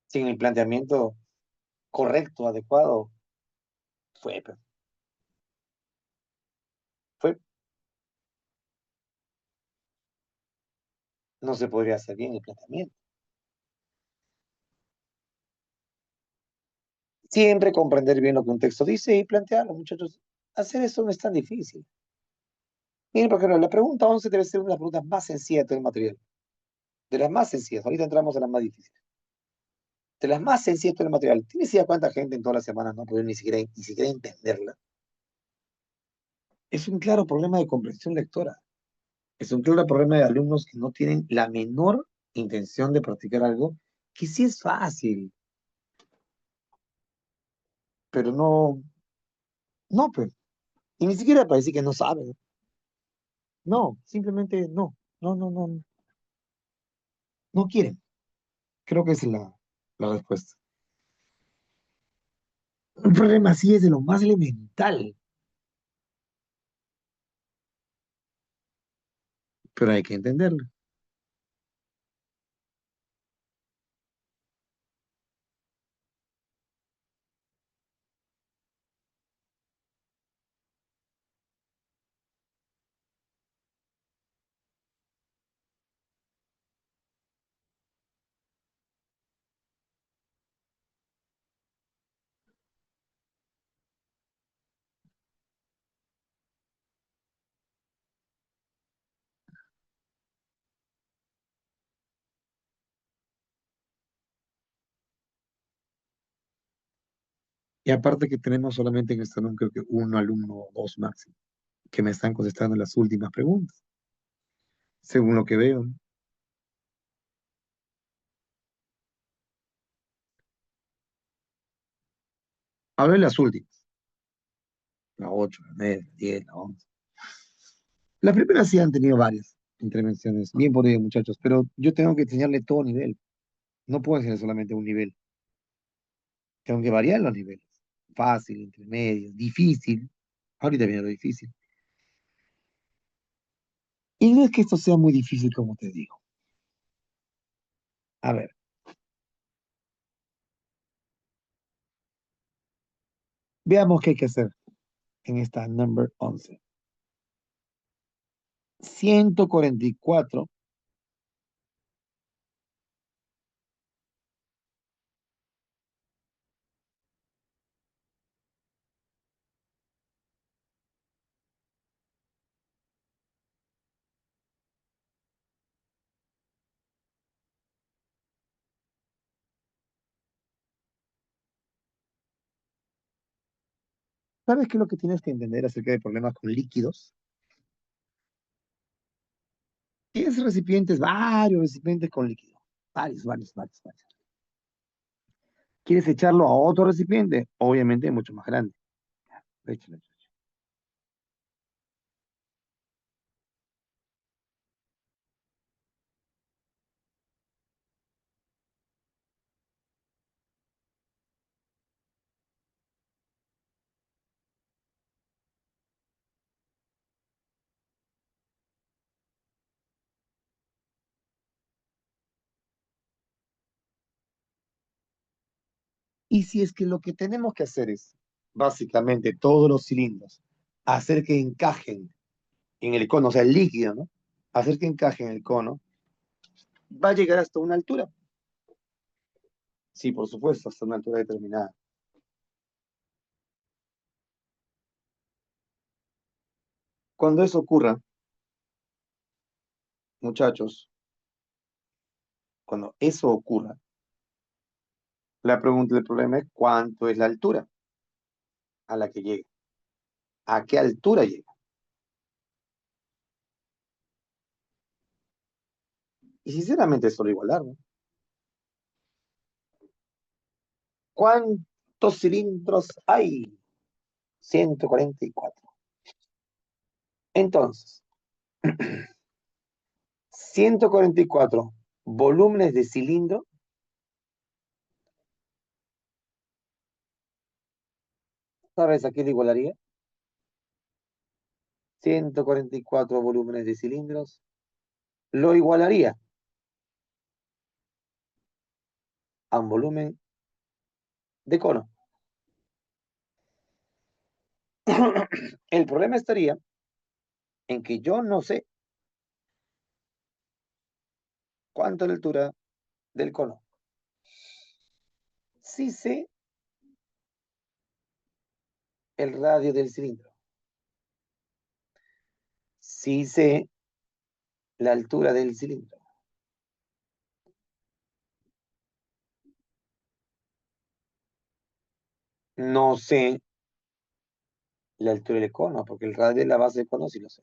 Sin el planteamiento correcto, adecuado, pues, fue, no se podría hacer bien el planteamiento. Siempre comprender bien lo que un texto dice y plantearlo, muchachos. Hacer eso no es tan difícil. Miren, por ejemplo, la pregunta 11 debe ser una de las preguntas más sencillas de todo el material. De las más sencillas. Ahorita entramos a las más difíciles. De las más sencillas de todo el material. ¿Tienes idea cuánta gente en todas las semanas no puede ni siquiera entenderla? Es un claro problema de comprensión lectora. Es un claro problema de alumnos que no tienen la menor intención de practicar algo que sí es fácil, pero no, no, pues. Y ni siquiera para decir que no saben. No, simplemente no. No, no, no, no quieren. Creo que esa es la respuesta. Un problema así es de lo más elemental, pero hay que entenderlo. Y aparte que tenemos solamente en este salón, creo que un alumno o dos máximo, que me están contestando las últimas preguntas, según lo que veo, ¿no? Hablo de las últimas, la 8, la 9, la 10, la 11. Las primeras sí han tenido varias intervenciones, bien por ello, muchachos, pero yo tengo que enseñarle todo nivel. No puedo enseñar solamente un nivel, tengo que variar los niveles. Fácil, intermedio, difícil. Ahorita viene lo difícil. Y no es que esto sea muy difícil, como te digo. A ver, veamos qué hay que hacer en esta number 11. 144. ¿Sabes qué es lo que tienes que entender acerca de problemas con líquidos? Tienes recipientes, varios recipientes con líquido. Varios, varios, varios, varios. ¿Quieres echarlo a otro recipiente? Obviamente mucho más grande. Échale, échale. Y si es que lo que tenemos que hacer es, básicamente, todos los cilindros, hacer que encajen en el cono, o sea, el líquido, ¿no? Hacer que encaje en el cono, va a llegar hasta una altura. Sí, por supuesto, hasta una altura determinada. Cuando eso ocurra, muchachos, cuando eso ocurra, la pregunta del problema es cuánto es la altura a la que llega, a qué altura llega. Y sinceramente es solo igualar, ¿no? ¿Cuántos cilindros hay? 144. Entonces, 144 volúmenes de cilindro, ¿sabes a qué le igualaría? 144 volúmenes de cilindros, lo igualaría a un volumen de cono. El problema estaría en que yo no sé cuánto es la altura del cono. Sí sé el radio del cilindro. Sí sé la altura del cilindro. No sé la altura del cono, porque el radio de la base del cono sí lo sé.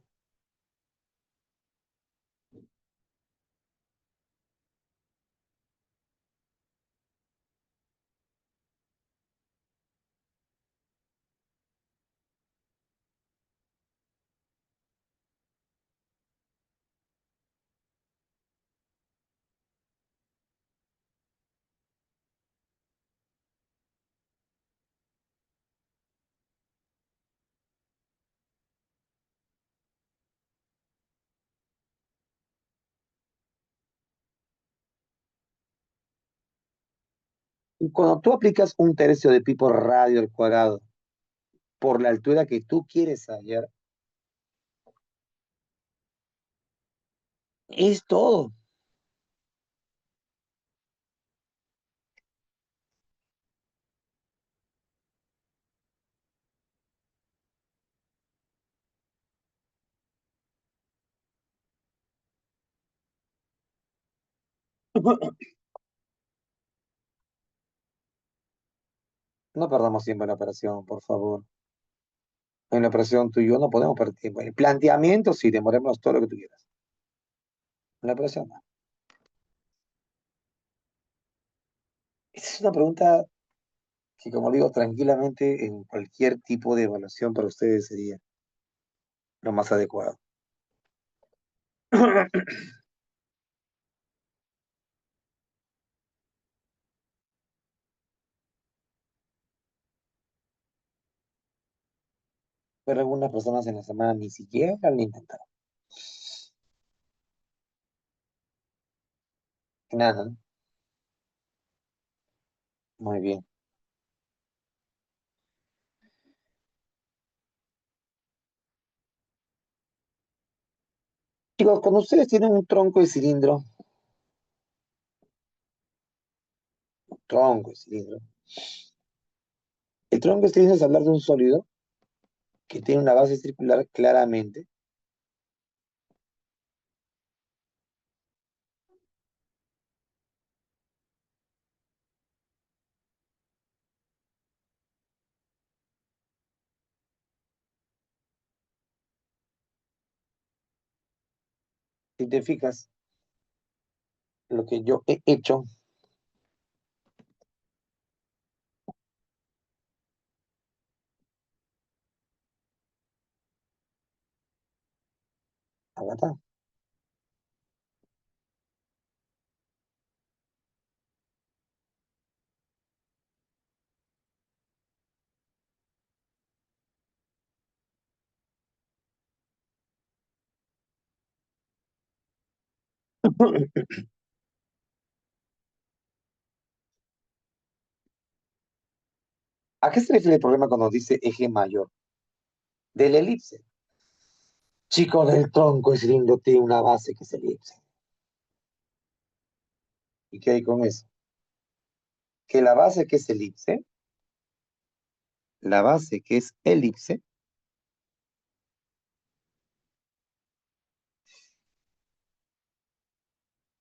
Y cuando tú aplicas un tercio de pi por radio al cuadrado por la altura que tú quieres hallar, es todo. No perdamos tiempo en la operación, por favor. En la operación tú y yo no podemos perder tiempo. En el planteamiento sí, demoremos todo lo que tú quieras. En la operación no. Esa es una pregunta que, como digo, tranquilamente en cualquier tipo de evaluación para ustedes sería lo más adecuado. Pero algunas personas en la semana ni siquiera lo intentaron. Nada, ¿no? Muy bien. Chicos, cuando ustedes tienen un tronco de cilindro, tronco de cilindro, el tronco de cilindro es hablar de un sólido que tiene una base circular claramente, si te fijas, lo que yo he hecho, acá está. ¿A qué se refiere el problema cuando dice eje mayor? Del elipse. Chicos, del tronco de cilindro tiene una base que es elipse. ¿Y qué hay con eso? Que la base que es elipse, la base que es elipse,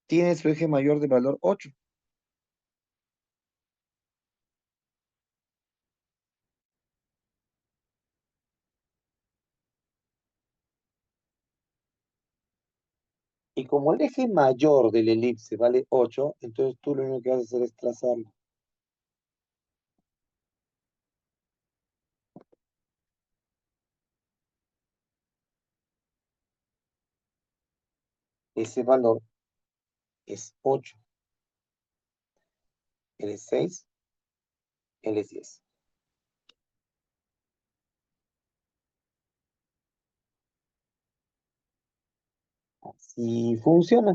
tiene su eje mayor de valor 8. Y como el eje mayor del elipse vale 8, entonces tú lo único que vas a hacer es trazarlo. Ese valor es 8. Él es 6. Él es 10. Así funciona.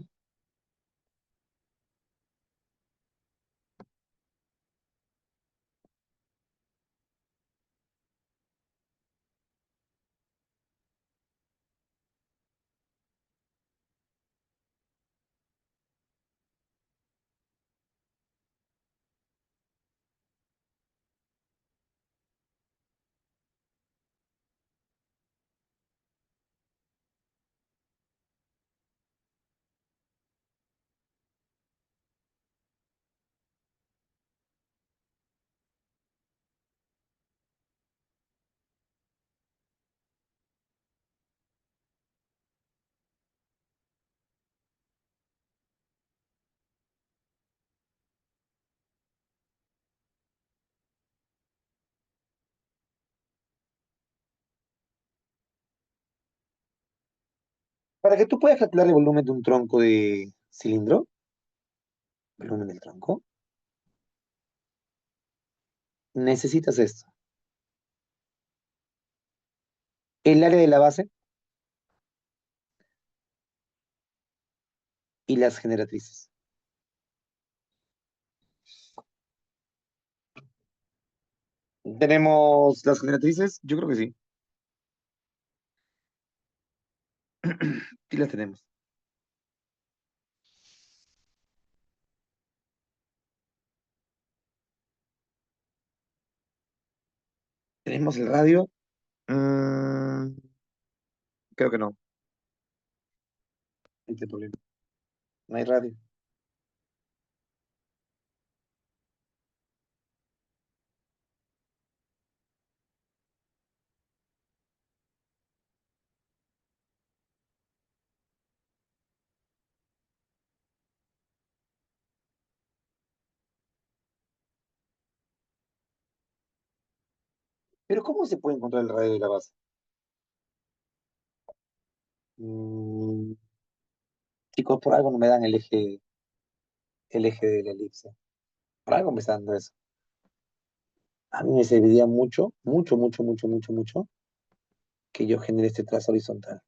Para que tú puedas calcular el volumen de un tronco de cilindro, volumen del tronco, necesitas esto. El área de la base y las generatrices. ¿Tenemos las generatrices? Yo creo que sí. Sí las tenemos. ¿Tenemos el radio? Mm, creo que no. Este problema. No hay radio. Pero ¿cómo se puede encontrar el radio de la base? Mm, chicos, por algo no me dan el eje de la elipse. Por algo me están dando eso. A mí me serviría mucho, mucho, mucho, mucho, mucho, mucho que yo genere este trazo horizontal.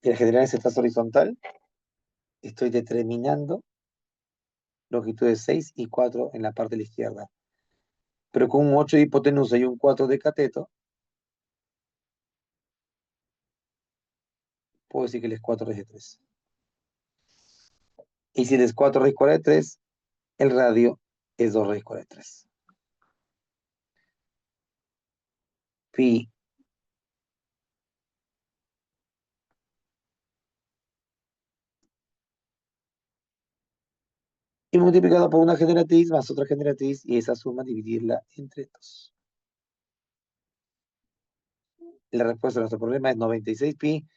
Y al generar ese trazo horizontal, estoy determinando longitudes 6 y 4 en la parte de la izquierda. Pero con un 8 de hipotenusa y un 4 de cateto, puedo decir que él es 4 raíz de 3. Y si él es 4 raíz cuadrada de 3, el radio es 2 raíz cuadrada de 3. Pi y multiplicado por una generatriz más otra generatriz y esa suma dividirla entre 2. La respuesta a nuestro problema es 96 pi.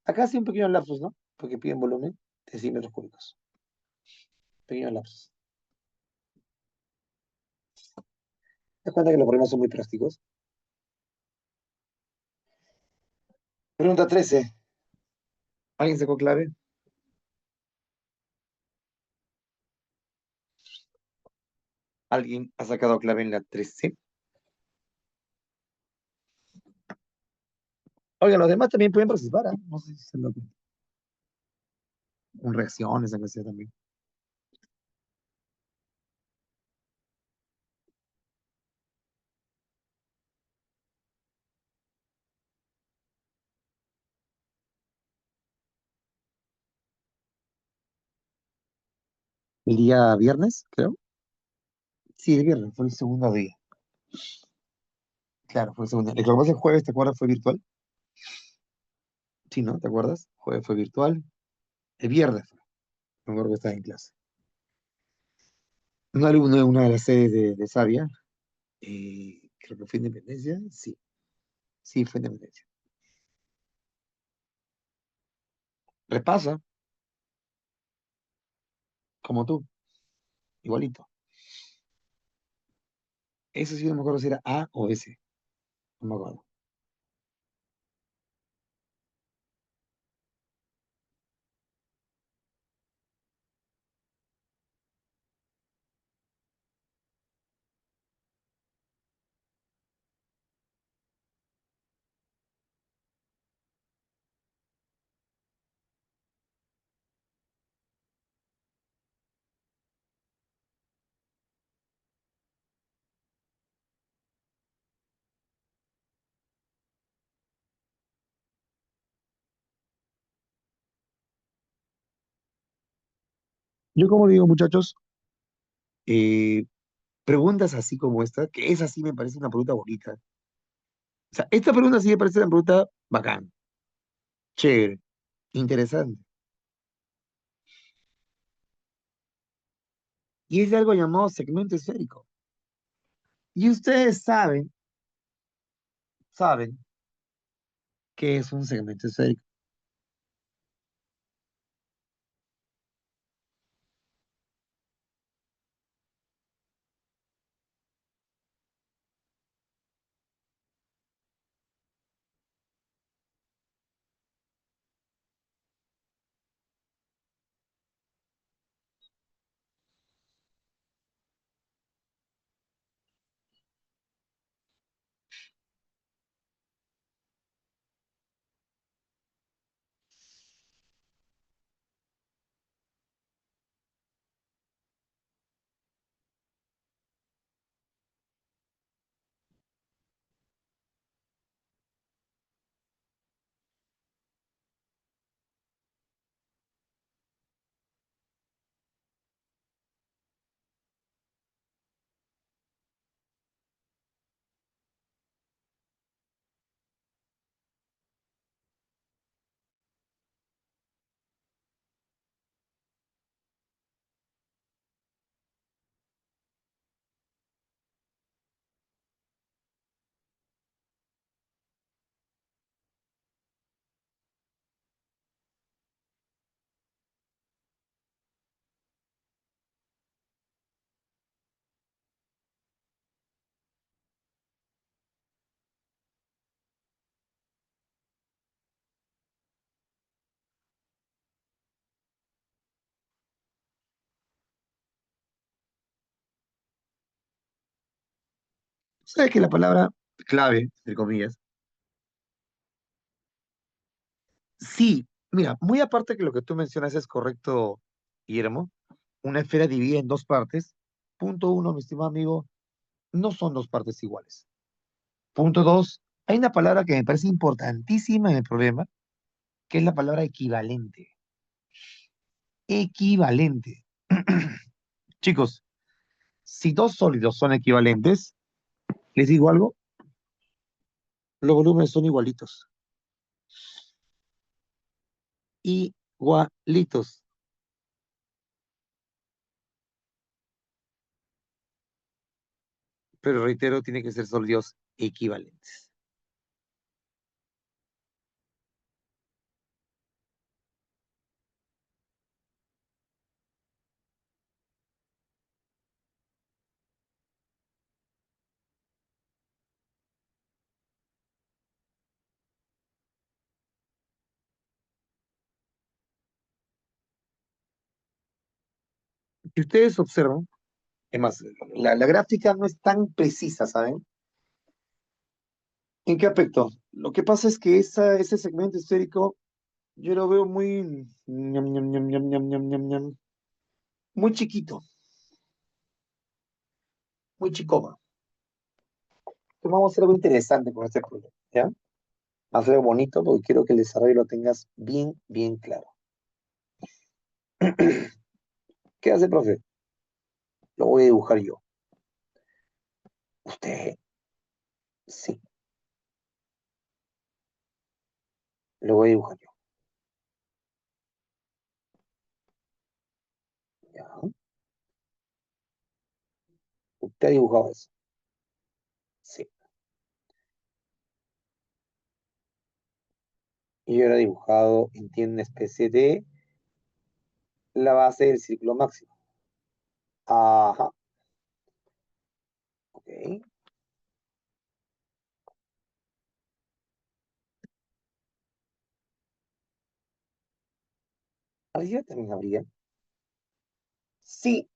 Acá sí un pequeño lapsus, ¿no? Porque pi en volumen, decímetros cúbicos. Pequeño lapsus. ¿Te das cuenta que los problemas son muy prácticos? Pregunta 13. ¿Alguien sacó clave? ¿Alguien ha sacado clave en la 13? Oigan, los demás también pueden participar, ¿ah? No sé si se lo con reacciones, aunque sea también. El día viernes, creo. Sí, el viernes, fue el segundo día. Claro, fue el segundo. Lo que pasa es que el jueves, ¿te acuerdas? Fue virtual. Sí, ¿no? ¿Te acuerdas? Jueves fue virtual. El viernes fue. Me acuerdo que estaba en clase. Un alumno de una de las sedes de Sabia, creo que fue Independencia. Sí, sí, fue Independencia. Repasa, como tú, igualito. Eso sí, no me acuerdo si era A o S. No me acuerdo. Yo como digo, muchachos, eh, preguntas así como esta, que es así me parece una pregunta bonita. O sea, esta pregunta sí me parece una pregunta bacán, chévere, interesante. Y es de algo llamado segmento esférico. Y ustedes saben qué es un segmento esférico. ¿Sabes que la palabra clave, entre comillas, sí, mira, muy aparte que lo que tú mencionas es correcto, Guillermo, una esfera dividida en dos partes. Punto uno, mi estimado amigo, no son dos partes iguales. Punto dos, hay una palabra que me parece importantísima en el problema, que es la palabra equivalente. Equivalente. Chicos, si dos sólidos son equivalentes, les digo algo, los volúmenes son igualitos. Igualitos. Pero reitero, tiene que ser sólidos equivalentes. Si ustedes observan, es más, la gráfica no es tan precisa, ¿saben? ¿En qué aspecto? Lo que pasa es que ese segmento esférico yo lo veo muy, muy chiquito, muy chicoma. Entonces vamos a hacer algo interesante con este proyecto, ¿ya? Hacer algo bonito porque quiero que el desarrollo lo tengas bien, bien claro. ¿Qué hace, profe? Lo voy a dibujar yo. Usted, sí, lo voy a dibujar yo. ¿Ya? Usted ha dibujado eso. Sí. Y yo ahora he dibujado, entiendo, una especie de la base del círculo máximo. Ajá, ok. Arriba también habría. Sí,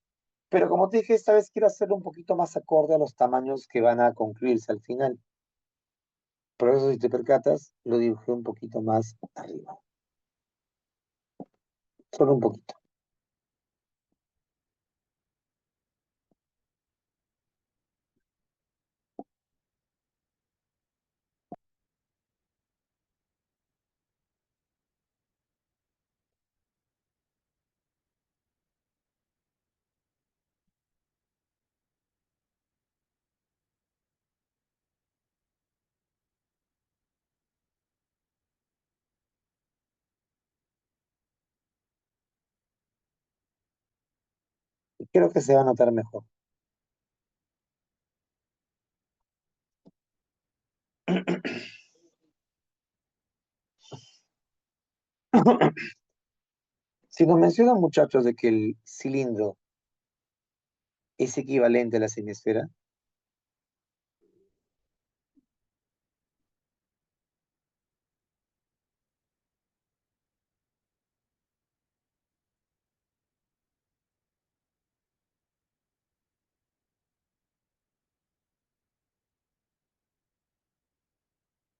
pero como te dije, esta vez quiero hacerlo un poquito más acorde a los tamaños que van a concluirse al final. Por eso, si te percatas, lo dibujé un poquito más arriba. Solo un poquito. Creo que se va a notar mejor. Si nos mencionan, muchachos, de que el cilindro es equivalente a la semiesfera,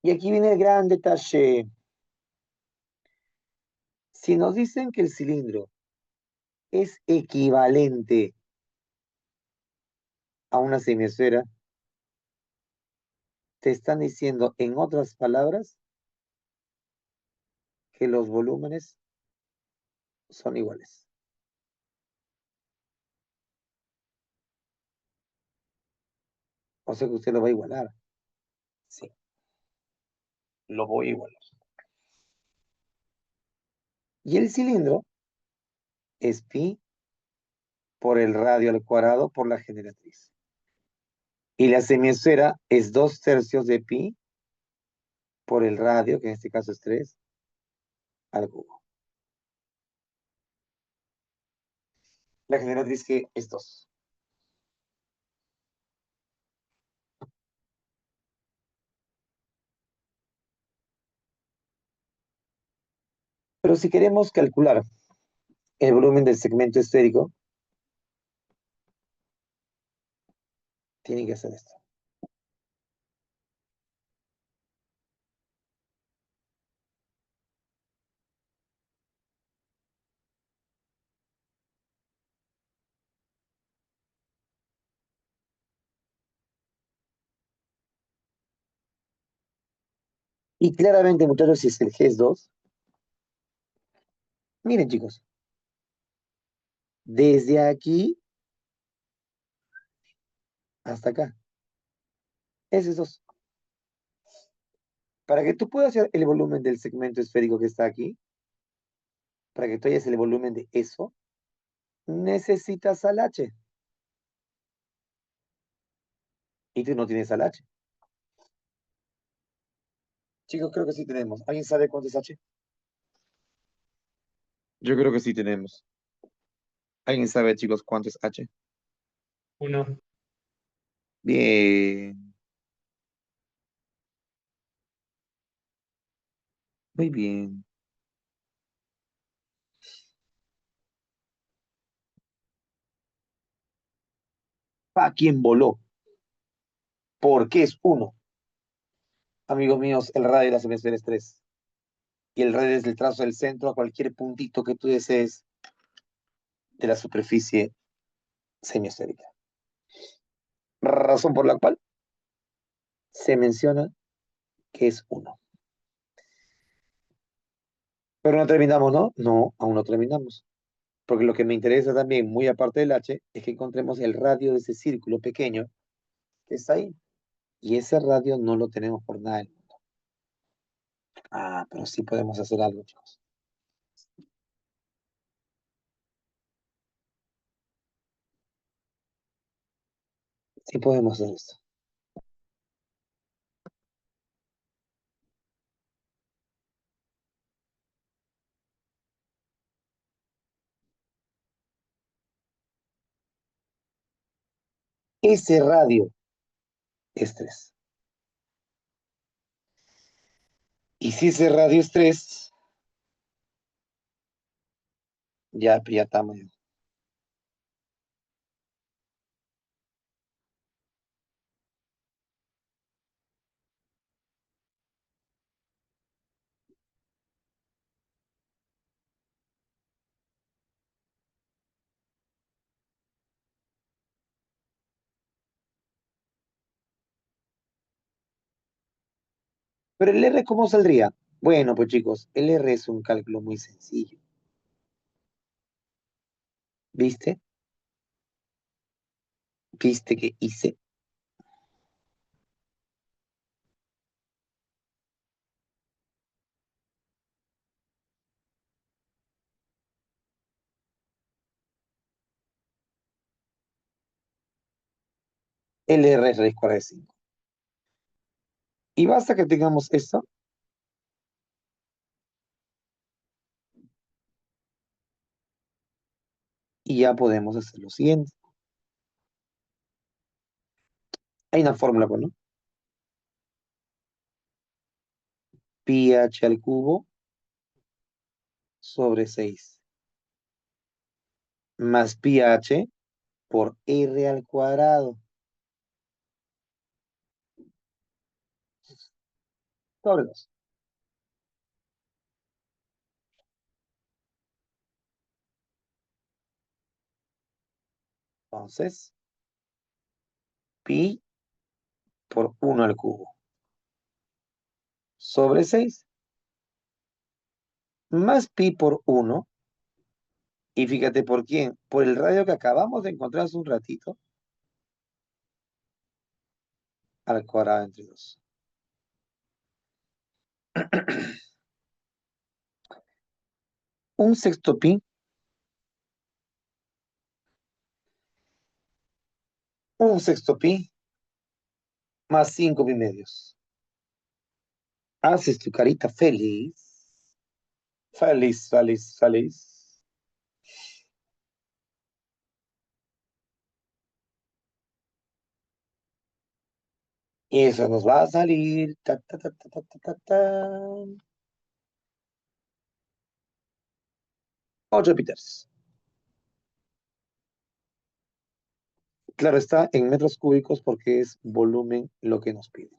y aquí viene el gran detalle. Si nos dicen que el cilindro es equivalente a una semiesfera, te están diciendo, en otras palabras, que los volúmenes son iguales. O sea que usted lo va a igualar. Sí, lo voy a igualar. Y el cilindro es pi por el radio al cuadrado por la generatriz. Y la semiesfera es 2/3 de pi por el radio, que en este caso es 3 al cubo. La generatriz que es 2. Pero si queremos calcular el volumen del segmento esférico, tienen que hacer esto. Y claramente, muchachos, si es el G es 2, miren chicos, desde aquí hasta acá, ese es 2. Para que tú puedas hacer el volumen del segmento esférico que está aquí, para que tú hayas el volumen de eso, necesitas al H. Y tú no tienes al H. Chicos, creo que sí tenemos. ¿Alguien sabe cuánto es H? Yo creo que sí tenemos. ¿Alguien sabe, chicos, cuánto es H? Uno. Bien, muy bien. ¿Para quién voló? ¿Por qué es 1? Amigos míos, el radio de la semestre es 3. Y el radio es el trazo del centro a cualquier puntito que tú desees de la superficie semiesférica. Razón por la cual se menciona que es 1. Pero no terminamos, ¿no? No, aún no terminamos. Porque lo que me interesa también, muy aparte del H, es que encontremos el radio de ese círculo pequeño que está ahí. Y ese radio no lo tenemos por nada del mundo. Ah, pero sí podemos hacer algo, chicos. Sí podemos hacer esto. Ese radio es 3. Y si ese radio es 3, ya estamos. Pero el R, ¿cómo saldría? Bueno, pues chicos, el R es un cálculo muy sencillo. ¿Viste? ¿Viste que hice? LR es raíz cuadrada de 5. Y basta que tengamos esto y ya podemos hacer lo siguiente. Hay una fórmula, pues, ¿no? Pi h al cubo sobre 6 más pi h por r al cuadrado sobre 2. Entonces, pi por 1 al cubo sobre 6 más pi por 1. Y fíjate por quién, por el radio que acabamos de encontrar hace un ratito, al cuadrado entre 2. Un sexto pi, un sexto pi más 5 pi medios. Haces tu carita feliz, feliz, feliz, feliz. Y eso nos va a salir. Ta, ta, ta, ta, ta, ta, ta, ta. 8 Peters. Claro está en metros cúbicos porque es volumen lo que nos pide.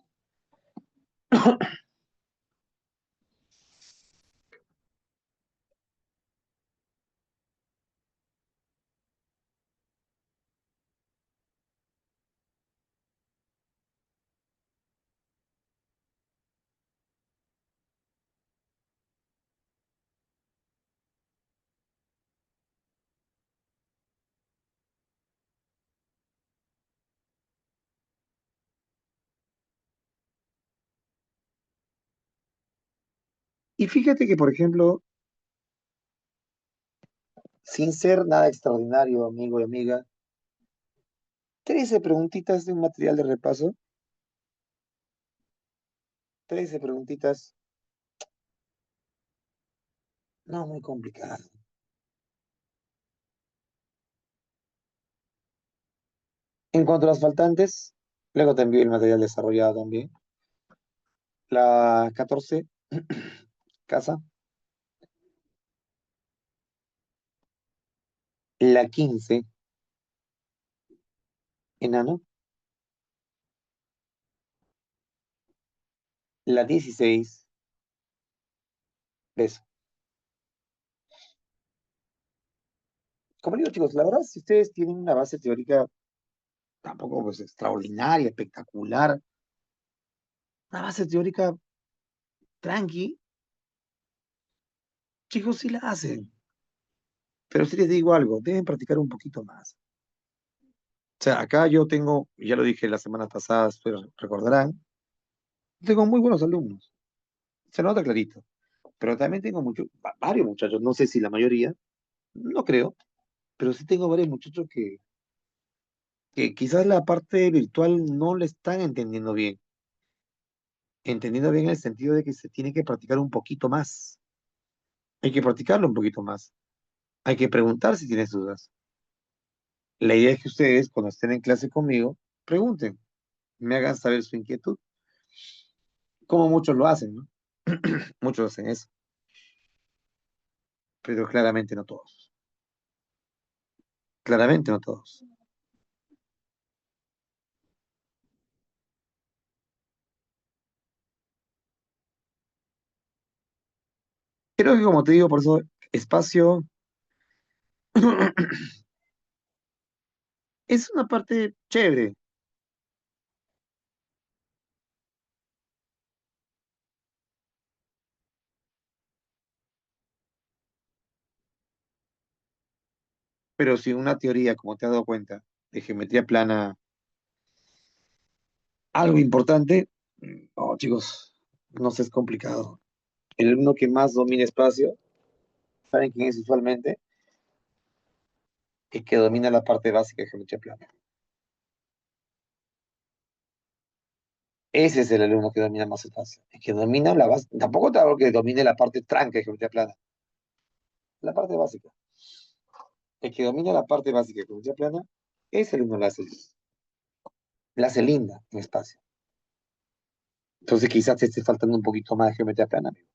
Y fíjate que, por ejemplo, sin ser nada extraordinario, amigo y amiga, 13 preguntitas de un material de repaso, 13 preguntitas, no muy complicado. En cuanto a las faltantes, luego te envío el material desarrollado también. La 14, casa. La 15, enano. La 16, beso. Como digo, chicos, la verdad, si ustedes tienen una base teórica tampoco pues extraordinaria, espectacular, una base teórica tranqui, chicos, sí la hacen. Pero sí les digo algo, deben practicar un poquito más. O sea, acá yo tengo, ya lo dije la semana pasada, ustedes recordarán, tengo muy buenos alumnos. Se nota clarito. Pero también tengo varios muchachos, no sé si la mayoría, no creo, pero sí tengo varios muchachos que quizás la parte virtual no le están entendiendo bien en el sentido de que se tiene que practicar un poquito más. Hay que practicarlo un poquito más. Hay que preguntar si tienes dudas. La idea es que ustedes, cuando estén en clase conmigo, pregunten, me hagan saber su inquietud, como muchos lo hacen, ¿no? Muchos hacen eso, pero claramente no todos. Claramente no todos. Creo que como te digo, por eso espacio es una parte chévere, pero si una teoría, como te has dado cuenta, de geometría plana, algo importante, no, chicos, no sé, es complicado. El uno que más domina espacio, ¿saben quién es usualmente? El que domina la parte básica de geometría plana. Ese es el alumno que domina más espacio. Es que domina la base. Tampoco te hablo que domine la parte tranca de geometría plana. La parte básica. El que domina la parte básica de geometría plana, ese alumno la hace linda en espacio. Entonces quizás te esté faltando un poquito más de geometría plana, amigo.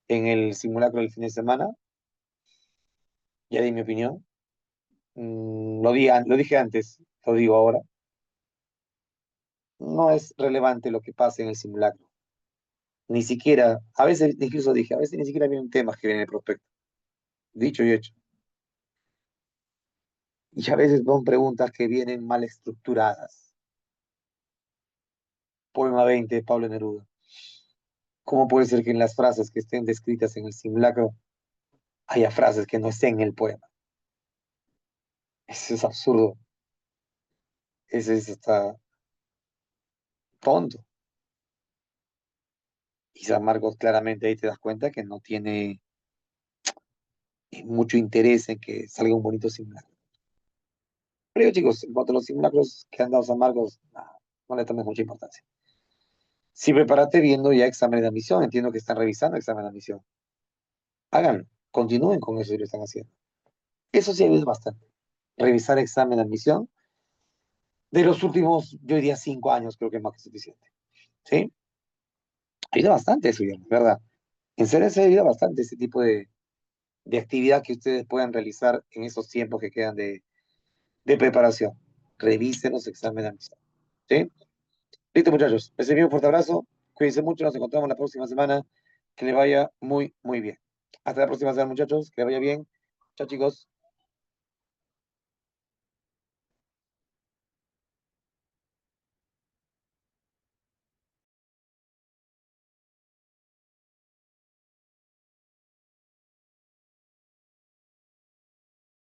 En el simulacro del fin de semana, ya di mi opinión. Lo dije antes, lo digo ahora. No es relevante lo que pase en el simulacro. Ni siquiera, a veces, incluso dije, a veces ni siquiera vienen temas que vienen en el prospecto. Dicho y hecho. Y a veces son preguntas que vienen mal estructuradas. Poema 20 de Pablo Neruda. ¿Cómo puede ser que en las frases que estén descritas en el simulacro haya frases que no estén en el poema? Eso es absurdo. Eso es hasta tonto. Y San Marcos claramente ahí te das cuenta que no tiene mucho interés en que salga un bonito simulacro. Pero yo, chicos, en cuanto a los simulacros que han dado San Marcos, no le tomes mucha importancia. Si prepárate viendo ya examen de admisión, entiendo que están revisando examen de admisión. Háganlo, continúen con eso si lo están haciendo. Eso sí ayuda bastante. Revisar examen de admisión de los últimos, yo diría, 5 años, creo que es más que suficiente. ¿Sí? Ayuda bastante eso, ¿verdad? En serio, se ayuda bastante ese tipo de actividad que ustedes puedan realizar en esos tiempos que quedan de preparación. Revisen los exámenes de admisión. ¿Sí? Listo, muchachos. Les envío un fuerte abrazo. Cuídense mucho. Nos encontramos la próxima semana. Que les vaya muy, muy bien. Hasta la próxima semana, muchachos. Que les vaya bien. Chao, chicos.